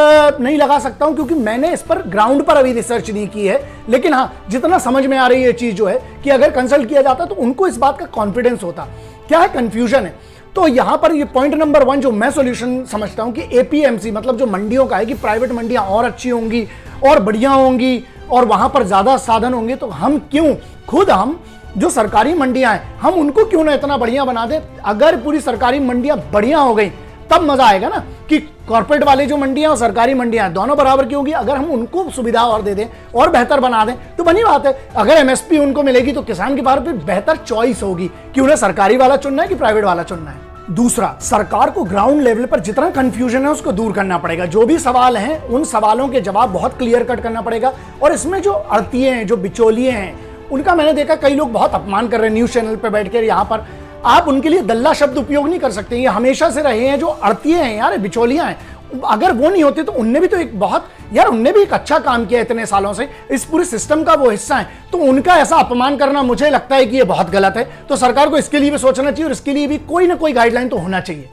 नहीं लगा सकता हूं क्योंकि मैंने इस पर ग्राउंड पर अभी रिसर्च नहीं की है, लेकिन हाँ जितना समझ में आ रही है चीज जो है कि अगर कंसल्ट किया जाता तो उनको इस बात का कॉन्फिडेंस होता। क्या है, कंफ्यूजन है। तो यहां पर ये पॉइंट नंबर 1 जो मैं सॉल्यूशन समझता हूं कि एपीएमसी मतलब जो मंडियों का है कि प्राइवेट मंडियां और अच्छी होंगी और बढ़िया होंगी और वहां पर ज्यादा साधन होंगे, तो हम क्यों खुद हम जो सरकारी मंडियां हैं हम उनको क्यों ना इतना बढ़िया बना दे। अगर पूरी सरकारी मंडियां बढ़िया हो गई तब मजा आएगा ना कि कॉर्पोरेट वाले जो मंडियां और सरकारी मंडियां दोनों बराबर की होगी। अगर हम उनको सुविधा और दे दें और बेहतर बना दें तो बनी बात है। अगर एमएसपी उनको मिलेगी तो किसान के पास भी बेहतर चॉइस होगी कि उन्हें सरकारी वाला चुनना है कि प्राइवेट वाला चुनना है। दूसरा, सरकार को ग्राउंड लेवल पर जितना कंफ्यूजन है उसको दूर करना पड़ेगा। जो भी सवाल हैं उन सवालों के जवाब बहुत क्लियर कट करना पड़ेगा। और इसमें जो अड़तिये हैं, जो बिचौलिए हैं, उनका मैंने देखा कई लोग बहुत अपमान कर रहे हैं न्यूज चैनल पर बैठकर। यहाँ पर आप उनके लिए दल्ला शब्द उपयोग नहीं कर सकते, ये हमेशा से रहे हैं। जो अड़तिये हैं यार, बिचौलियां हैं, अगर वो नहीं होते तो उनने भी तो एक बहुत यार उनने भी एक अच्छा काम किया इतने सालों से, इस पूरे सिस्टम का वो हिस्सा है। तो उनका ऐसा अपमान करना मुझे लगता है कि ये बहुत गलत है। तो सरकार को इसके लिए भी सोचना चाहिए और इसके लिए भी कोई ना कोई गाइडलाइन तो होना चाहिए।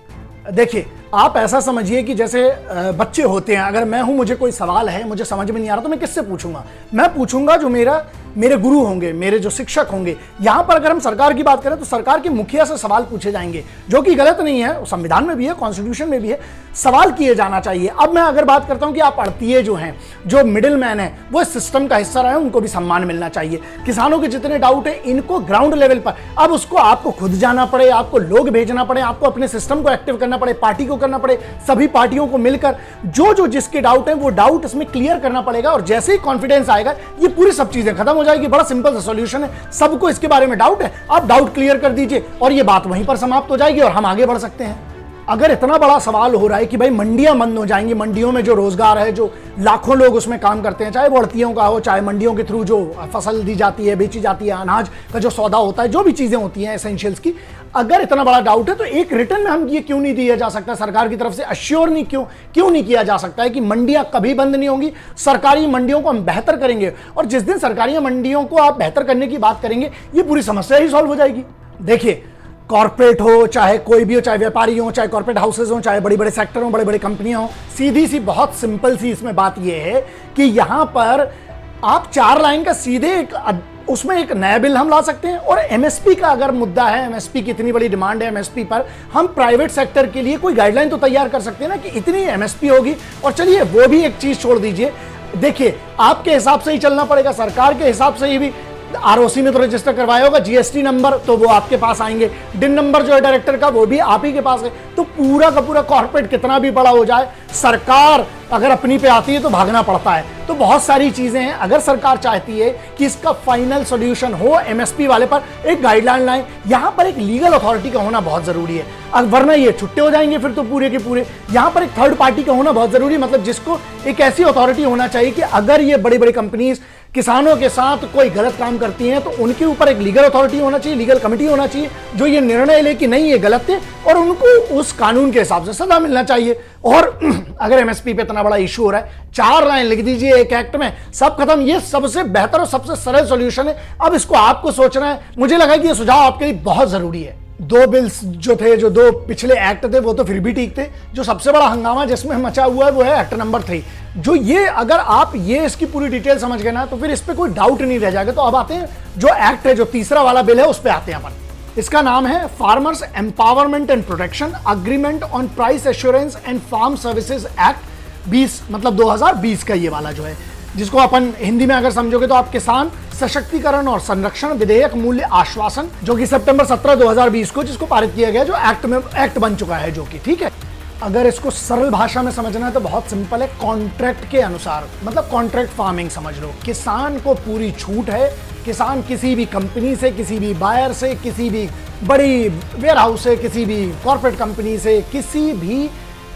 देखिए, आप ऐसा समझिए कि जैसे बच्चे होते हैं, अगर मैं हूं, मुझे कोई सवाल है, मुझे समझ में नहीं आ रहा तो मैं किससे पूछूंगा? मैं पूछूंगा जो मेरे गुरु होंगे, मेरे जो शिक्षक होंगे। यहां पर अगर हम सरकार की बात करें तो सरकार के मुखिया से सवाल पूछे जाएंगे, जो कि गलत नहीं है, संविधान में भी है, कॉन्स्टिट्यूशन में भी है, सवाल किए जाना चाहिए। अब मैं अगर बात करता हूं कि आप अड़तिये जो हैं, जो मिडिल मैन है, वो इस सिस्टम का हिस्सा रहे, उनको भी सम्मान मिलना चाहिए। किसानों के जितने डाउट है इनको ग्राउंड लेवल पर अब उसको आपको खुद जाना पड़े, आपको लोग भेजना पड़े, आपको अपने सिस्टम को एक्टिव करना पड़े, पार्टी को करना पड़े, सभी पार्टियों को मिलकर जो जिसके डाउट है वो डाउट इसमें क्लियर करना पड़ेगा। और जैसे ही कॉन्फिडेंस आएगा ये पूरी सब चीजें खत्म हो जाएगी। बड़ा सिंपल सॉल्यूशन है, सबको इसके बारे में डाउट है, आप डाउट क्लियर कर दीजिए और ये बात वहीं पर समाप्त हो जाएगी और हम आगे बढ़ सकते हैं। अगर इतना बड़ा सवाल हो रहा है कि भाई मंडियां बंद हो जाएंगी, मंडियों में जो रोजगार है, जो लाखों लोग उसमें काम करते हैं, चाहे वो अड़तियों का हो, चाहे मंडियों के थ्रू जो फसल दी जाती है, बेची जाती है, अनाज का जो सौदा होता है, जो भी चीजें होती हैं एसेंशियल्स की, अगर इतना बड़ा डाउट है तो एक रिटर्न में हम ये क्यों नहीं दिया जा सकता सरकार की तरफ से, अश्योर नहीं क्यों नहीं किया जा सकता है कि मंडियां कभी बंद नहीं होंगी, सरकारी मंडियों को हम बेहतर करेंगे। और जिस दिन सरकारी मंडियों को आप बेहतर करने की बात करेंगे ये पूरी समस्या ही सॉल्व हो जाएगी। देखिए, कॉर्पोरेट हो, चाहे कोई भी हो, चाहे व्यापारी हो, चाहे कॉर्पोरेट हाउसेज हो, चाहे बड़ी बड़े सेक्टर हो, बड़े बड़े कंपनियां हो, सीधी सी बहुत सिंपल सी इसमें बात यह है कि यहां पर आप 4 लाइन का सीधे उसमें एक नया बिल हम ला सकते हैं। और एमएसपी का अगर मुद्दा है, एमएसपी की इतनी बड़ी डिमांड है, एमएसपी पर हम प्राइवेट सेक्टर के लिए कोई गाइडलाइन तो तैयार कर सकते हैं ना कि इतनी एमएसपी होगी। और चलिए वो भी एक चीज छोड़ दीजिए, देखिए आपके हिसाब से ही चलना पड़ेगा, सरकार के हिसाब से ही भी आरओसी में तो रजिस्टर करवाया होगा, जीएसटी नंबर तो वो आपके पास आएंगे, डिन नंबर जो है डायरेक्टर का वो भी आप ही के पास है। तो पूरा का पूरा कॉर्पोरेट कितना भी बड़ा हो जाए, सरकार अगर अपनी पे आती है तो भागना पड़ता है। तो बहुत सारी चीजें हैं, अगर सरकार चाहती है कि इसका फाइनल सॉल्यूशन हो एमएसपी वाले पर, एक गाइडलाइन लाइन, यहां पर एक लीगल अथॉरिटी का होना बहुत जरूरी है, वरना ये छुट्टे हो जाएंगे फिर तो पूरे के पूरे। यहां पर एक थर्ड पार्टी का होना बहुत जरूरी है, मतलब जिसको एक ऐसी अथॉरिटी होना चाहिए कि अगर ये बड़ी बड़ी कंपनीज किसानों के साथ कोई गलत काम करती हैं तो उनके ऊपर एक लीगल अथॉरिटी होना चाहिए, लीगल कमिटी होना चाहिए जो ये निर्णय ले कि नहीं ये गलत है और उनको उस कानून के हिसाब से सजा मिलना चाहिए। और अगर एमएसपी पे इतना बड़ा इशू हो रहा है, 4 लाइन लिख दीजिए एक एक्ट में, सब खत्म। ये सबसे बेहतर और सबसे सरल सॉल्यूशन है। अब इसको आपको सोचना है। मुझे लगा कि ये सुझाव आपके लिए बहुत जरूरी है। 2 बिल्स जो थे, जो 2 पिछले एक्ट थे वो तो फिर भी ठीक थे। जो सबसे बड़ा हंगामा जिसमें मचा हुआ है वो है एक्ट नंबर 3। जो ये अगर आप ये इसकी पूरी डिटेल समझ गए ना तो फिर इस पे कोई डाउट नहीं रह जाएगा। तो अब आते हैं जो एक्ट है, जो तीसरा वाला बिल है उस पे आते हैं अपन। इसका नाम है farmers empowerment and protection agreement on price assurance and farm services act 20, मतलब 2020 का ये वाला जो है, जिसको अपन हिंदी में अगर समझोगे तो आप किसान सशक्तिकरण और संरक्षण विधेयक मूल्य आश्वासन, जो कि सितंबर 17, 2020 को जिसको पारित किया गया, जो एक्ट बन चुका है, जो कि ठीक है। अगर इसको सरल भाषा में समझना है तो बहुत सिंपल है, कॉन्ट्रैक्ट के अनुसार, मतलब कॉन्ट्रैक्ट फार्मिंग समझ लो। किसान को पूरी छूट है, किसान किसी भी कंपनी से, किसी भी बायर से, किसी भी बड़ी वेयर हाउस से, किसी भी कॉर्पोरेट कंपनी से, किसी भी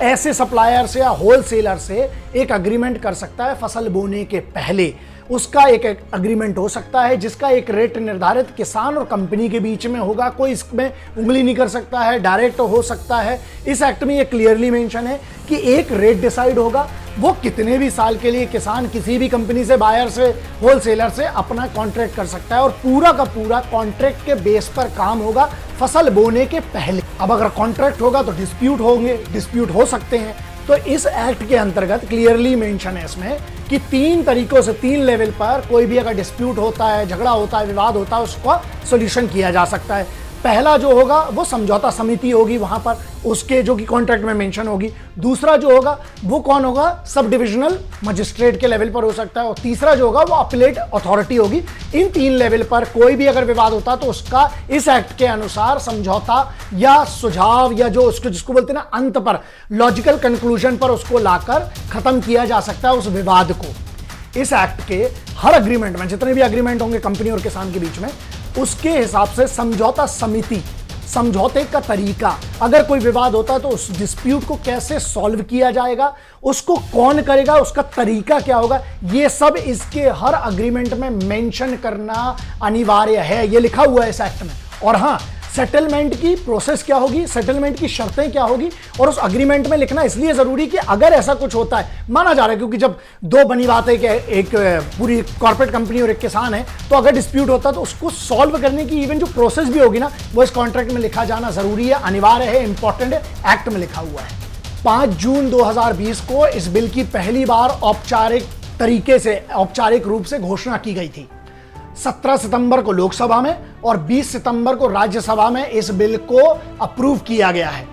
ऐसे सप्लायर से या होलसेलर से एक अग्रीमेंट कर सकता है फसल बोने के पहले। उसका एक अग्रीमेंट हो सकता है जिसका एक रेट निर्धारित किसान और कंपनी के बीच में होगा, कोई इसमें उंगली नहीं कर सकता है, डायरेक्ट हो सकता है। इस एक्ट में ये क्लियरली मेंशन है कि एक रेट डिसाइड होगा, वो कितने भी साल के लिए किसान किसी भी कंपनी से, बायर से, होलसेलर से अपना कॉन्ट्रैक्ट कर सकता है और पूरा का पूरा कॉन्ट्रैक्ट के बेस पर काम होगा फसल बोने के पहले। अब अगर कॉन्ट्रैक्ट होगा तो डिस्प्यूट होंगे, डिस्प्यूट हो सकते हैं। तो इस एक्ट के अंतर्गत क्लियरली मेंशन है इसमें कि 3 तरीकों से, 3 लेवल पर कोई भी अगर डिस्प्यूट होता है, झगड़ा होता है, विवाद होता है, उसका सॉल्यूशन किया जा सकता है। पहला जो होगा वो समझौता समिति होगी, वहां पर उसके जो कि कॉन्ट्रैक्ट में मेंशन होगी। दूसरा जो होगा वो कौन होगा, सब डिविजनल मजिस्ट्रेट के लेवल पर हो सकता है। और तीसरा जो होगा वो अपीलेट अथॉरिटी होगी। इन 3 लेवल पर कोई भी अगर विवाद होता है तो उसका इस एक्ट के अनुसार समझौता या सुझाव या जो उसको जिसको बोलते हैं ना अंत पर, लॉजिकल कंक्लूजन पर उसको लाकर खत्म किया जा सकता है उस विवाद को। इस एक्ट के हर अग्रीमेंट में, जितने भी अग्रीमेंट होंगे कंपनी और किसान के बीच में, उसके हिसाब से समझौता समिति, समझौते का तरीका, अगर कोई विवाद होता है तो उस डिस्प्यूट को कैसे सॉल्व किया जाएगा, उसको कौन करेगा, उसका तरीका क्या होगा, ये सब इसके हर अग्रीमेंट में मेंशन करना अनिवार्य है। ये लिखा हुआ है इस एक्ट में। और हाँ, सेटलमेंट की प्रोसेस क्या होगी, सेटलमेंट की शर्तें क्या होगी, और उस अग्रीमेंट में लिखना इसलिए जरूरी कि अगर ऐसा कुछ होता है, माना जा रहा है क्योंकि जब दो बनी बात है कि एक पूरी कॉर्पोरेट कंपनी और एक किसान है, तो अगर डिस्प्यूट होता है तो उसको सॉल्व करने की इवन जो प्रोसेस भी होगी ना, वो इस कॉन्ट्रैक्ट में लिखा जाना जरूरी है, अनिवार्य है, इंपॉर्टेंट है, एक्ट में लिखा हुआ है। 5 जून 2020 को इस बिल की पहली बार औपचारिक रूप से घोषणा की गई थी। 17 सितंबर को लोकसभा में और 20 सितंबर को राज्यसभा में इस बिल को अप्रूव किया गया है।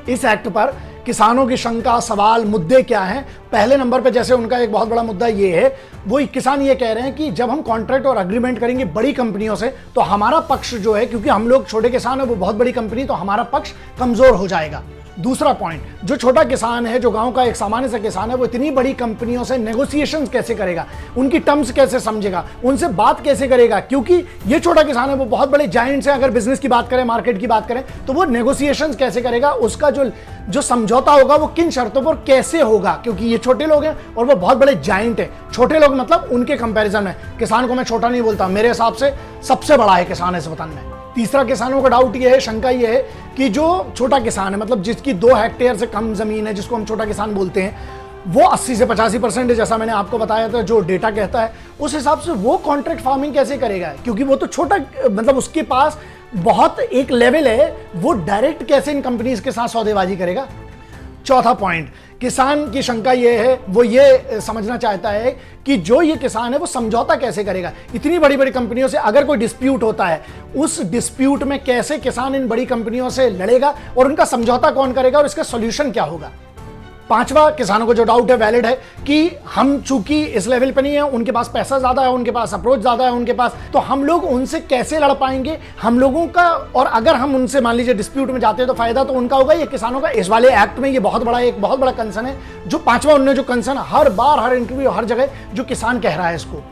इस एक्ट पर किसानों की शंका, सवाल, मुद्दे क्या हैं? पहले नंबर पे जैसे उनका एक बहुत बड़ा मुद्दा ये है, वो किसान ये कह रहे हैं कि जब हम कॉन्ट्रैक्ट और अग्रीमेंट करेंगे बड़ी कंपनियों से तो हमारा पक्ष जो है, क्योंकि हम लोग छोटे किसान है, वो बहुत बड़ी कंपनी, तो हमारा पक्ष कमजोर हो जाएगा। दूसरा पॉइंट, जो छोटा किसान है, जो गांव का एक सामान्य सा किसान है, वो इतनी बड़ी कंपनियों से नेगोशिएशंस कैसे करेगा, उनकी टर्म्स कैसे समझेगा, उनसे बात कैसे करेगा, क्योंकि ये छोटा किसान है, वो बहुत बड़े जायंट्स हैं। अगर बिजनेस की बात करें, मार्केट की बात करें, तो वो नेगोशिएशंस कैसे करेगा, उसका जो समझौता होगा वो किन शर्तों पर कैसे होगा, क्योंकि ये छोटे लोग हैं और वो बहुत बड़े जायंट है। छोटे लोग मतलब उनके कंपैरिजन में, किसान को मैं छोटा नहीं बोलता, मेरे हिसाब से सबसे बड़ा है किसान इस वतन में। तीसरा, किसानों का डाउट ये है, शंका ये है कि जो छोटा किसान है, मतलब जिसकी 2 हेक्टेयर से कम जमीन है, जिसको हम छोटा किसान बोलते हैं, वो 80 से 85% है, जैसा मैंने आपको बताया था, जो डेटा कहता है उस हिसाब से वो कॉन्ट्रैक्ट फार्मिंग कैसे करेगा, क्योंकि वो तो छोटा, मतलब उसके पास बहुत एक लेवल है, वो डायरेक्ट कैसे इन कंपनीज के साथ सौदेबाजी करेगा। चौथा पॉइंट, किसान की शंका ये है, वो ये समझना चाहता है कि जो ये किसान है वो समझौता कैसे करेगा। इतनी बड़ी बड़ी कंपनियों से अगर कोई डिस्प्यूट होता है, उस डिस्प्यूट में कैसे किसान इन बड़ी कंपनियों से लड़ेगा और उनका समझौता कौन करेगा और इसका सॉल्यूशन क्या होगा। पांचवा, किसानों को जो डाउट है वैलिड है कि हम चूंकि इस लेवल पे नहीं है, उनके पास पैसा ज्यादा है, उनके पास अप्रोच ज्यादा है उनके पास, तो हम लोग उनसे कैसे लड़ पाएंगे, हम लोगों का, और अगर हम उनसे मान लीजिए डिस्प्यूट में जाते हैं तो फायदा तो उनका होगा, ये किसानों का। इस वाले एक्ट में ये बहुत बड़ा कंसर्न है। जो पांचवा, उन्होंने जो कंसर्न हर बार, हर इंटरव्यू, हर जगह जो किसान कह रहा है इसको,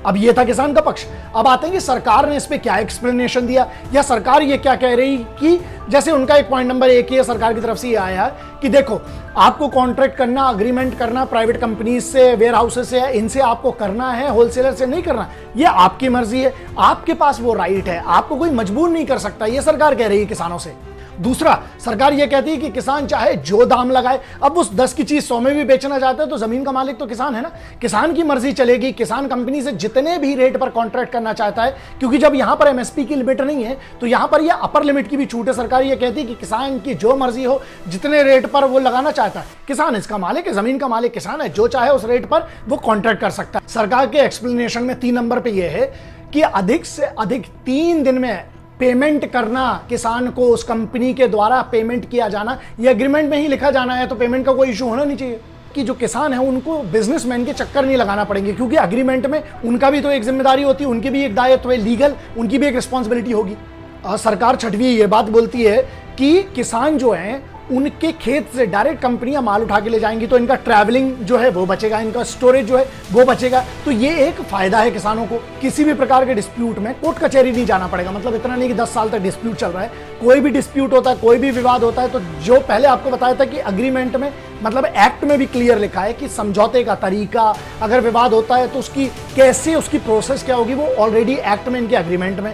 अब ये था किसान का पक्ष। अब आते हैं कि सरकार ने इस पे क्या एक्सप्लेनेशन दिया, या सरकार ये क्या कह रही कि जैसे उनका एक पॉइंट नंबर 1 ये सरकार की तरफ से ये आया कि देखो, आपको कॉन्ट्रैक्ट करना, अग्रीमेंट करना प्राइवेट कंपनीज से, वेयर हाउसेस से, इनसे आपको करना है, होलसेलर से नहीं करना, ये आपकी मर्जी है, आपके पास वो राइट है, आपको कोई मजबूर नहीं कर सकता, ये सरकार कह रही है किसानों से। दूसरा, सरकार यह कहती है कि किसान चाहे जो दाम लगाए, अब उस 10 की चीज 100 में भी बेचना चाहता है तो जमीन का मालिक तो किसान है ना, किसान की मर्जी चलेगी। किसान कंपनी से जितने भी रेट पर कॉन्ट्रैक्ट करना चाहता है, क्योंकि जब यहां पर एमएसपी की लिमिट नहीं है तो यहां पर यह अपर लिमिट की भी छूट है। सरकार यह कहती है कि किसान की जो मर्जी हो, जितने रेट पर वो लगाना चाहता है, किसान इसका मालिक है, जमीन का मालिक किसान है, जो चाहे उस रेट पर वो कॉन्ट्रैक्ट कर सकता है। सरकार के एक्सप्लेनेशन में 3 नंबर पे यह है कि अधिक से अधिक 3 दिन में पेमेंट करना, किसान को उस कंपनी के द्वारा पेमेंट किया जाना, ये एग्रीमेंट में ही लिखा जाना है, तो पेमेंट का कोई इशू होना नहीं चाहिए कि जो किसान है उनको बिजनेसमैन के चक्कर नहीं लगाना पड़ेंगे, क्योंकि एग्रीमेंट में उनका भी तो एक जिम्मेदारी होती है, उनकी भी एक दायित्व है, लीगल उनकी भी एक रिस्पॉन्सिबिलिटी होगी। और सरकार 6वीं ये बात बोलती है कि किसान जो है उनके खेत से डायरेक्ट कंपनियां माल उठा के ले जाएंगी, तो इनका ट्रैवलिंग जो है वो बचेगा, इनका स्टोरेज जो है वो बचेगा। तो ये एक फायदा है किसानों को। किसी भी प्रकार के डिस्प्यूट में कोर्ट कचहरी नहीं जाना पड़ेगा। मतलब इतना नहीं कि 10 साल तक डिस्प्यूट चल रहा है, कोई भी डिस्प्यूट होता है, कोई भी विवाद होता है, तो जो पहले आपको बताया था कि अग्रीमेंट में, मतलब एक्ट में भी क्लियर लिखा है कि समझौते का तरीका, अगर विवाद होता है तो उसकी कैसे, उसकी प्रोसेस क्या होगी, वो ऑलरेडी एक्ट में, इनके एग्रीमेंट में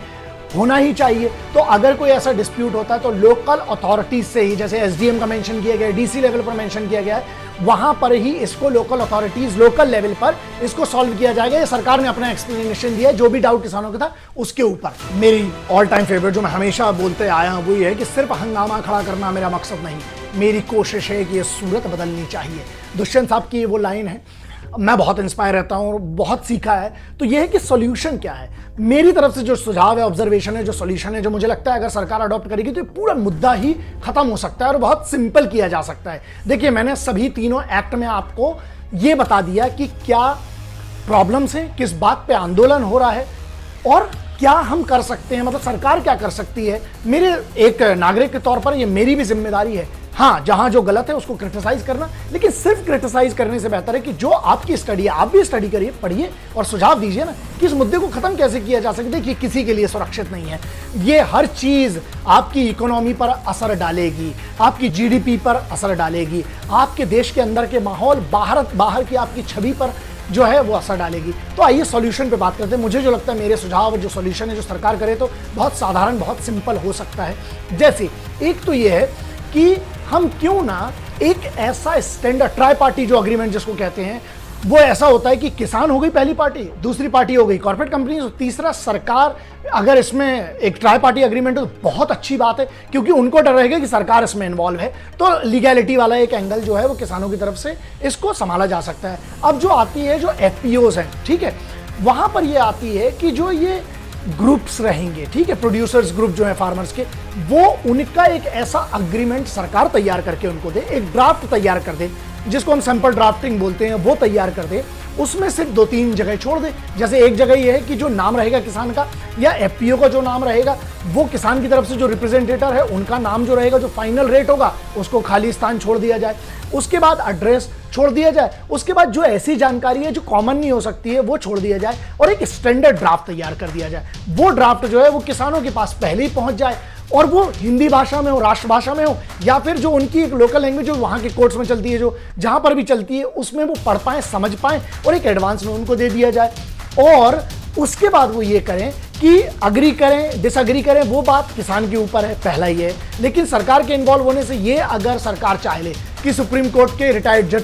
होना ही चाहिए। तो अगर कोई ऐसा डिस्प्यूट होता है तो लोकल अथॉरिटीज से ही, जैसे एसडीएम का मेंशन किया गया है, डीसी लेवल पर मेंशन किया गया है, वहां पर ही इसको लोकल अथॉरिटीज, लोकल लेवल पर इसको सॉल्व किया जाएगा। ये सरकार ने अपना एक्सप्लेनेशन दिया है, जो भी डाउट किसानों का था उसके ऊपर। मेरी ऑल टाइम फेवरेट जो मैं हमेशा बोलते आया हूं वो ये है कि सिर्फ हंगामा खड़ा करना मेरा मकसद नहीं, मेरी कोशिश है कि ये सूरत बदलनी चाहिए। दुष्यंत साहब की वो लाइन है, मैं बहुत इंस्पायर रहता हूं और बहुत सीखा है। तो ये है कि सॉल्यूशन क्या है। मेरी तरफ से जो सुझाव है, ऑब्जर्वेशन है, जो सॉल्यूशन है, जो मुझे लगता है अगर सरकार अडॉप्ट करेगी तो ये पूरा मुद्दा ही खत्म हो सकता है और बहुत सिंपल किया जा सकता है। देखिए, मैंने सभी तीनों एक्ट में आपको ये बता दिया कि क्या प्रॉब्लम्स हैं, किस बात पे आंदोलन हो रहा है और क्या हम कर सकते हैं, मतलब सरकार क्या कर सकती है। मेरे एक नागरिक के तौर पर ये मेरी भी जिम्मेदारी है, हाँ, जहां जो गलत है उसको क्रिटिसाइज करना, लेकिन सिर्फ क्रिटिसाइज करने से बेहतर है कि जो आपकी स्टडी है आप भी स्टडी करिए, पढ़िए और सुझाव दीजिए ना कि इस मुद्दे को खत्म कैसे किया जा सकता है। देखिए, किसी के लिए सुरक्षित नहीं है, ये हर चीज आपकी इकोनॉमी पर असर डालेगी, आपकी जीडीपी पर असर डालेगी, आपके देश के अंदर के माहौल, बाहर की आपकी छवि पर जो है वो असर डालेगी। तो आइए सॉल्यूशन पे बात करते हैं। मुझे जो लगता है, मेरे सुझाव जो सॉल्यूशन है जो सरकार करे तो बहुत साधारण, बहुत सिंपल हो सकता है। जैसे एक तो ये है कि हम क्यों ना एक ऐसा स्टैंडर्ड ट्राई पार्टी जो अग्रीमेंट जिसको कहते हैं, वो ऐसा होता है कि किसान हो गई पहली पार्टी, दूसरी पार्टी हो गई कॉर्पोरेट कंपनी, तीसरा सरकार। अगर इसमें एक ट्राई पार्टी अग्रीमेंट हो तो बहुत अच्छी बात है, क्योंकि उनको डर रहेगा कि सरकार इसमें इन्वॉल्व है, तो लीगैलिटी वाला एक एंगल जो है वो किसानों की तरफ से इसको संभाला जा सकता है। अब जो आती है, जो एफपीओज हैं, ठीक है, वहां पर ये आती है कि जो ये ग्रुप्स रहेंगे, ठीक है, प्रोड्यूसर्स ग्रुप जो है फार्मर्स के, वो उनका एक ऐसा अग्रीमेंट सरकार तैयार करके उनको दे, एक ड्राफ्ट तैयार कर दे, जिसको हम सैंपल ड्राफ्टिंग बोलते हैं, वो तैयार कर दे। उसमें सिर्फ 2-3 जगह छोड़ दे। जैसे एक जगह ये है कि जो नाम रहेगा किसान का या एफपीओ का जो नाम रहेगा, वो किसान की तरफ से जो रिप्रेजेंटेटर है उनका नाम जो रहेगा, जो फाइनल रेट होगा उसको खाली स्थान छोड़ दिया जाए। उसके बाद एड्रेस छोड़ दिया जाए। उसके बाद जो ऐसी जानकारी है जो कॉमन नहीं हो सकती है वो छोड़ दिया जाए और एक स्टैंडर्ड ड्राफ्ट तैयार कर दिया जाए। वो ड्राफ्ट जो है वो किसानों के पास पहले ही पहुंच जाए, और वो हिंदी भाषा में हो, राष्ट्रभाषा में हो, या फिर जो उनकी एक लोकल लैंग्वेज जो वहां के कोर्ट्स में चलती है, जो जहां पर भी चलती है, उसमें वो पढ़ पाए, समझ पाए और एक एडवांस में उनको दे दिया जाए। और उसके बाद वो ये करें कि अग्री करें, डिसअग्री करें, वो बात किसान के ऊपर है, पहला ये है। लेकिन सरकार के इन्वॉल्व होने से ये, अगर सरकार चाहे ले कि सुप्रीम कोर्ट के रिटायर्ड जज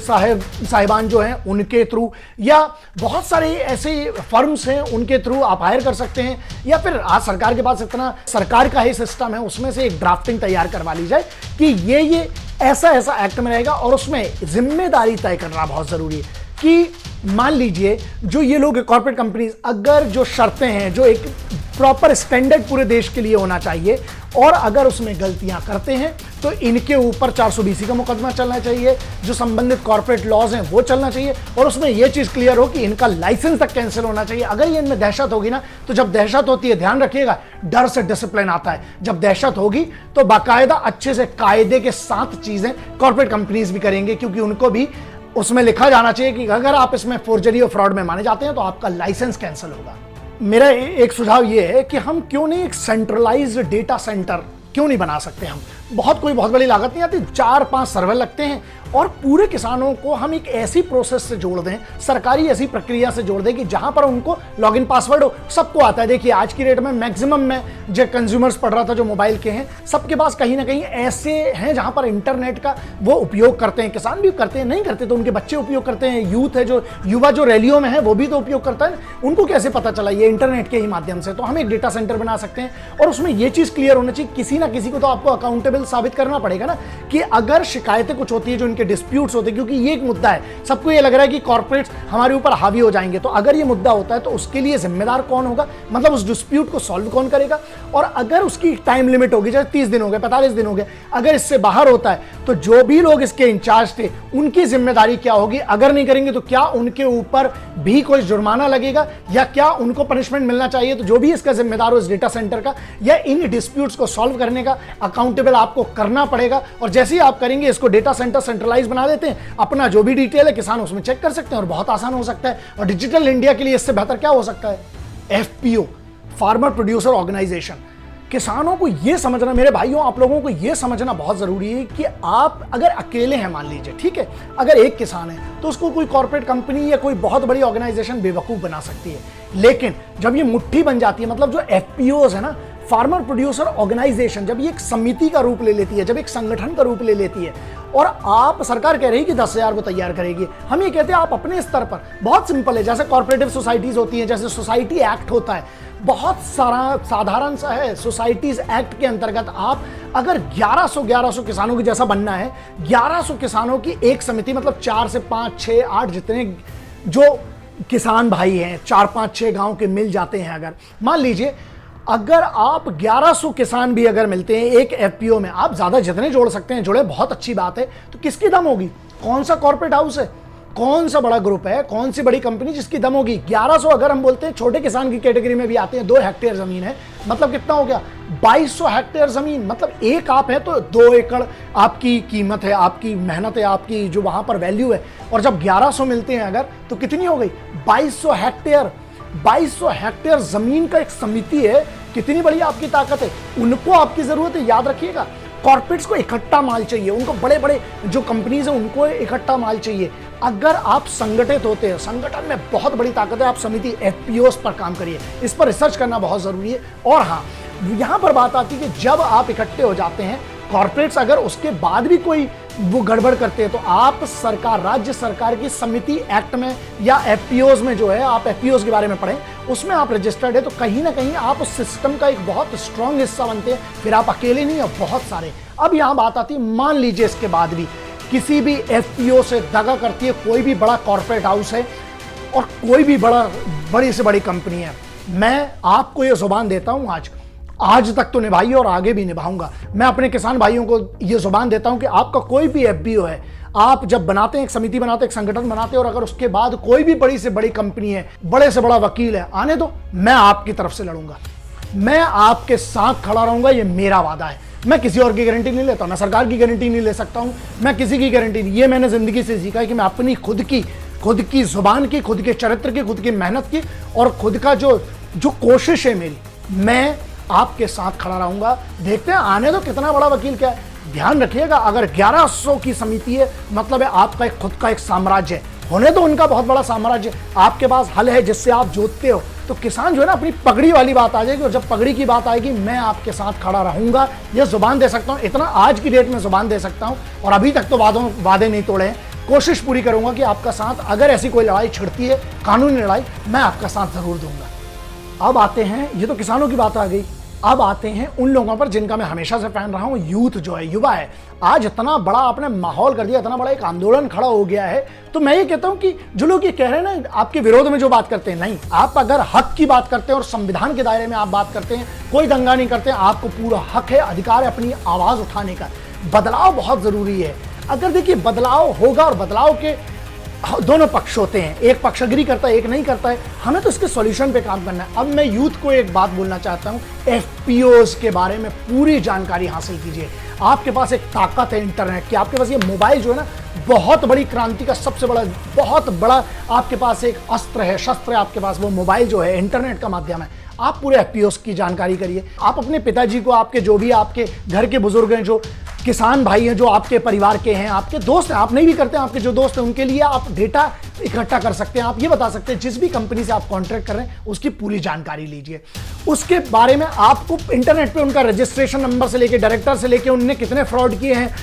साहिबान जो हैं उनके थ्रू, या बहुत सारे ऐसे फर्म्स हैं उनके थ्रू आप हायर कर सकते हैं, या फिर आज सरकार के पास इतना सरकार का ही सिस्टम है, उसमें से एक ड्राफ्टिंग तैयार करवा ली जाए कि ये ऐसा एक्ट में रहेगा। और उसमें जिम्मेदारी तय करना बहुत जरूरी है कि मान लीजिए जो ये लोग कॉर्पोरेट कंपनीज, अगर जो शर्तें हैं, जो एक प्रॉपर स्टैंडर्ड पूरे देश के लिए होना चाहिए, और अगर उसमें गलतियां करते हैं तो इनके ऊपर 420 का मुकदमा चलना चाहिए, जो संबंधित कॉर्पोरेट लॉज हैं वो चलना चाहिए, और उसमें यह चीज क्लियर हो कि इनका लाइसेंस तक कैंसिल होना चाहिए। अगर ये इनमें दहशत होगी ना, तो जब दहशत होती है, ध्यान रखिएगा, डर से डिसिप्लिन आता है। जब दहशत होगी तो बाकायदा अच्छे से कायदे के साथ चीजें कॉर्पोरेट कंपनीज भी करेंगे, क्योंकि उनको भी उसमें लिखा जाना चाहिए कि अगर आप इसमें फोर्जरी और फ्रॉड में माने जाते हैं तो आपका लाइसेंस कैंसिल होगा। मेरा एक सुझाव यह है कि हम क्यों नहीं एक सेंट्रलाइज्ड डेटा सेंटर क्यों नहीं बना सकते। हम कोई बहुत बड़ी लागत नहीं आती, 4-5 सर्वर लगते हैं, और पूरे किसानों को हम एक ऐसी प्रोसेस से जोड़ दें, सरकारी ऐसी प्रक्रिया से जोड़ दें कि जहां पर उनको लॉगिन पासवर्ड हो, सबको आता है। देखिए, आज की डेट में मैक्सिमम में जो कंज्यूमर्स पढ़ रहा था, जो मोबाइल के हैं, सबके पास कहीं ना कहीं ऐसे हैं जहां पर इंटरनेट का वो उपयोग करते हैं। किसान भी करते हैं, नहीं करते तो उनके बच्चे उपयोग करते हैं, यूथ है, जो युवा जो रैलियों में है वो भी तो उपयोग करता है। उनको कैसे पता चला? ये इंटरनेट के ही माध्यम से। तो हम एक डेटा सेंटर बना सकते हैं, और उसमें ये चीज क्लियर होना चाहिए, किसी ना किसी को तो आपको अकाउंटेबल साबित करना पड़ेगा ना, कि अगर शिकायतें कुछ होती है, जो इनके डिस्प्यूट्स होते हैं, क्योंकि ये एक मुद्दा है, सबको ये लग रहा है कि कॉर्पोरेट्स हमारे ऊपर हावी हो जाएंगे। तो अगर ये मुद्दा होता है तो उसके लिए जिम्मेदार कौन होगा, मतलब उस डिस्प्यूट को सॉल्व कौन करेगा। और अगर उसकी टाइम लिमिट होगी, जैसे 30 दिन हो गए, 45 दिन हो गए, अगर इससे बाहर होता है तो जो भी लोग इसके इंचार्ज थे उनकी जिम्मेदारी क्या होगी। अगर नहीं करेंगे तो क्या उनके ऊपर भी कोई जुर्माना लगेगा, या क्या उनको पनिशमेंट मिलना चाहिए। तो जो भी इसका जिम्मेदार हो इस डेटा सेंटर का या इन डिस्प्यूट्स को सॉल्व करने का, अकाउंटेबल आप आपको करना पड़ेगा, और जैसे ही आप करेंगे इसको डेटा सेंटर सेंट्रलाइज बना देते हैं, अपना जो भी डिटेल है किसान उसमें चेक कर सकते हैं और बहुत आसान हो सकता है। और डिजिटल इंडिया के लिए इससे बेहतर क्या हो सकता है? FPO, farmer producer organisation. किसानों को यह समझना, मेरे भाइयों आप लोगों को यह समझना बहुत जरूरी है कि आप अगर अकेले हैं, मान लीजिए, ठीक है, अगर एक किसान है तो उसको कोई कॉर्पोरेट कंपनी या कोई बहुत बड़ी ऑर्गेनाइजेशन बेवकूफ बना सकती है, लेकिन जब ये मुट्ठी बन जाती है, मतलब जो एफपीओज है ना, फार्मर प्रोड्यूसर ऑर्गेनाइजेशन, जब ये एक समिति का रूप ले लेती है, जब एक संगठन का रूप ले लेती है, और आप, सरकार कह रही है कि 10,000 को तैयार करेगी, हम ये कहते हैं आप अपने स्तर पर, बहुत सिंपल है, जैसे कॉर्पोरेटिव सोसाइटीज होती हैं, जैसे सोसाइटी एक्ट होता है, बहुत सारा साधारण सा है। सोसाइटीज एक्ट के अंतर्गत आप अगर 1100 किसानों की जैसा बनना है, 1100 किसानों की एक समिति, मतलब 4 से 5, 6, 8 जितने जो किसान भाई हैं, 4, 5, 6 गांव के मिल जाते हैं, अगर मान लीजिए अगर आप 1100 किसान भी अगर मिलते हैं एक एफपीओ में, आप ज्यादा जितने जोड़ सकते हैं जोड़े, बहुत अच्छी बात है। तो किसकी दम होगी? कौन सा कॉर्पोरेट हाउस है, कौन सा बड़ा ग्रुप है, कौन सी बड़ी कंपनी जिसकी दम होगी? 1100 अगर हम बोलते हैं, छोटे किसान की कैटेगरी में भी आते हैं, 2 हेक्टेयर जमीन है, मतलब कितना हो गया? 2200 हेक्टेयर जमीन, मतलब एक आप है तो 2 एकड़ आपकी कीमत है, आपकी मेहनत है, आपकी जो वहां पर वैल्यू है। और जब 1100 मिलते हैं अगर, तो कितनी हो गई? 2200 हेक्टेयर। 2200 हेक्टेयर जमीन का एक समिति है, कितनी बड़ी आपकी ताकत है। उनको आपकी जरूरत है, याद रखिएगा। कॉर्पोरेट्स को इकट्ठा माल चाहिए, उनको बड़े बड़े जो कंपनीज हैं उनको इकट्ठा माल चाहिए। अगर आप संगठित होते हैं, संगठन में बहुत बड़ी ताकत है, आप समिति एफपीओस पर काम करिए, इस पर रिसर्च करना बहुत जरूरी है। और हाँ, यहां पर बात आती है कि जब आप इकट्ठे हो जाते हैं कॉर्पोरेट्स, अगर उसके बाद भी कोई वो गड़बड़ करते हैं, तो आप सरकार, राज्य सरकार की समिति एक्ट में या एफपीओस में जो है, आप एफपीओस के बारे में पढ़ें, उसमें आप रजिस्टर्ड है, तो कहीं ना कहीं आप उस सिस्टम का एक बहुत स्ट्रॉन्ग हिस्सा बनते हैं। फिर आप अकेले नहीं, और बहुत सारे। अब यहां बात आती है, मान लीजिए इसके बाद भी किसी भी एफपीओ से दगा करती है कोई भी बड़ा कॉर्पोरेट हाउस है और कोई भी बड़ी से बड़ी कंपनी है, मैं आपको यह जुबान देता हूं, आज तक तो निभाई और आगे भी निभाऊंगा। मैं अपने किसान भाइयों को यह जुबान देता हूं कि आपका कोई भी एफपीओ है, आप जब बनाते हैं, एक समिति बनाते हैं, एक संगठन बनाते हैं, और अगर उसके बाद कोई भी बड़ी से बड़ी कंपनी है, बड़े से बड़ा वकील है, आने दो, मैं आपकी तरफ से लड़ूंगा, मैं आपके साथ खड़ा रहूंगा, ये मेरा वादा है। मैं किसी और की गारंटी नहीं लेता, मैं सरकार की गारंटी नहीं ले सकता हूं, मैं किसी की गारंटी नहीं। ये मैंने जिंदगी से सीखा है कि मैं अपनी खुद की जुबान की, खुद के चरित्र की, खुद की मेहनत की, और खुद का जो कोशिश है मेरी, मैं आपके साथ खड़ा रहूंगा। देखते हैं, आने दो, कितना बड़ा वकील क्या है। ध्यान रखिएगा, अगर 1100 की समिति है, मतलब है आपका एक खुद का एक साम्राज्य है, होने तो उनका बहुत बड़ा साम्राज्य, आपके पास हल है जिससे आप जोतते हो, तो किसान जो है ना, अपनी पगड़ी वाली बात आ जाएगी। और जब पगड़ी की बात आएगी, मैं आपके साथ खड़ा रहूंगा, यह जुबान दे सकता हूं, इतना आज की डेट में जुबान दे सकता हूं। और अभी तक तो वादे नहीं तोड़े हैं, कोशिश पूरी करूंगा कि आपका साथ, अगर ऐसी कोई लड़ाई छिड़ती है, कानूनी लड़ाई, मैं आपका साथ जरूर दूंगा। अब आते हैं, ये तो किसानों की बात आ गई, अब आते हैं उन लोगों पर जिनका मैं हमेशा से फैन रहा हूं, यूथ जो है, युवा है। आज इतना बड़ा आपने माहौल कर दिया, इतना बड़ा एक आंदोलन खड़ा हो गया है, तो मैं ये कहता हूं कि जो लोग ये कह रहे हैं ना, आपके विरोध में जो बात करते हैं, नहीं, आप अगर हक की बात करते हैं और संविधान के दायरे में आप बात करते हैं, कोई दंगा नहीं करते हैं, आपको पूरा हक है, अधिकार है अपनी आवाज उठाने का। बदलाव बहुत जरूरी है। अगर देखिए बदलाव होगा, और बदलाव के दोनों पक्ष होते हैं, एक पक्ष अग्री करता है, एक नहीं करता है, हमें तो इसके सॉल्यूशन पे काम करना है। अब मैं यूथ को एक बात बोलना चाहता हूं, एफपीओस के बारे में पूरी जानकारी हासिल कीजिए। आपके पास एक ताकत है इंटरनेट की, आपके पास ये मोबाइल जो है ना, बहुत बड़ी क्रांति का सबसे बड़ा, बहुत बड़ा आपके पास एक अस्त्र है, शस्त्र है आपके पास, वो मोबाइल जो है, इंटरनेट का माध्यम है। आप पूरे एफपीओस की जानकारी करिए। आप अपने पिताजी को, आपके जो भी आपके घर के बुजुर्ग हैं, जो किसान भाई हैं, जो आपके परिवार के हैं, आपके दोस्त हैं, आप नहीं भी करते हैं, आपके जो दोस्त हैं, उनके लिए आप डेटा इकट्ठा कर सकते हैं। आप ये बता सकते हैं, जिस भी कंपनी से आप कॉन्ट्रैक्ट कर रहे हैं, उसकी पूरी जानकारी लीजिए। उसके बारे में आपको इंटरनेट पे उनका रजिस्ट्रेशन नंबर से लेके, डायरेक्टर से लेके, उनने कितने फ्रॉड किए हैं,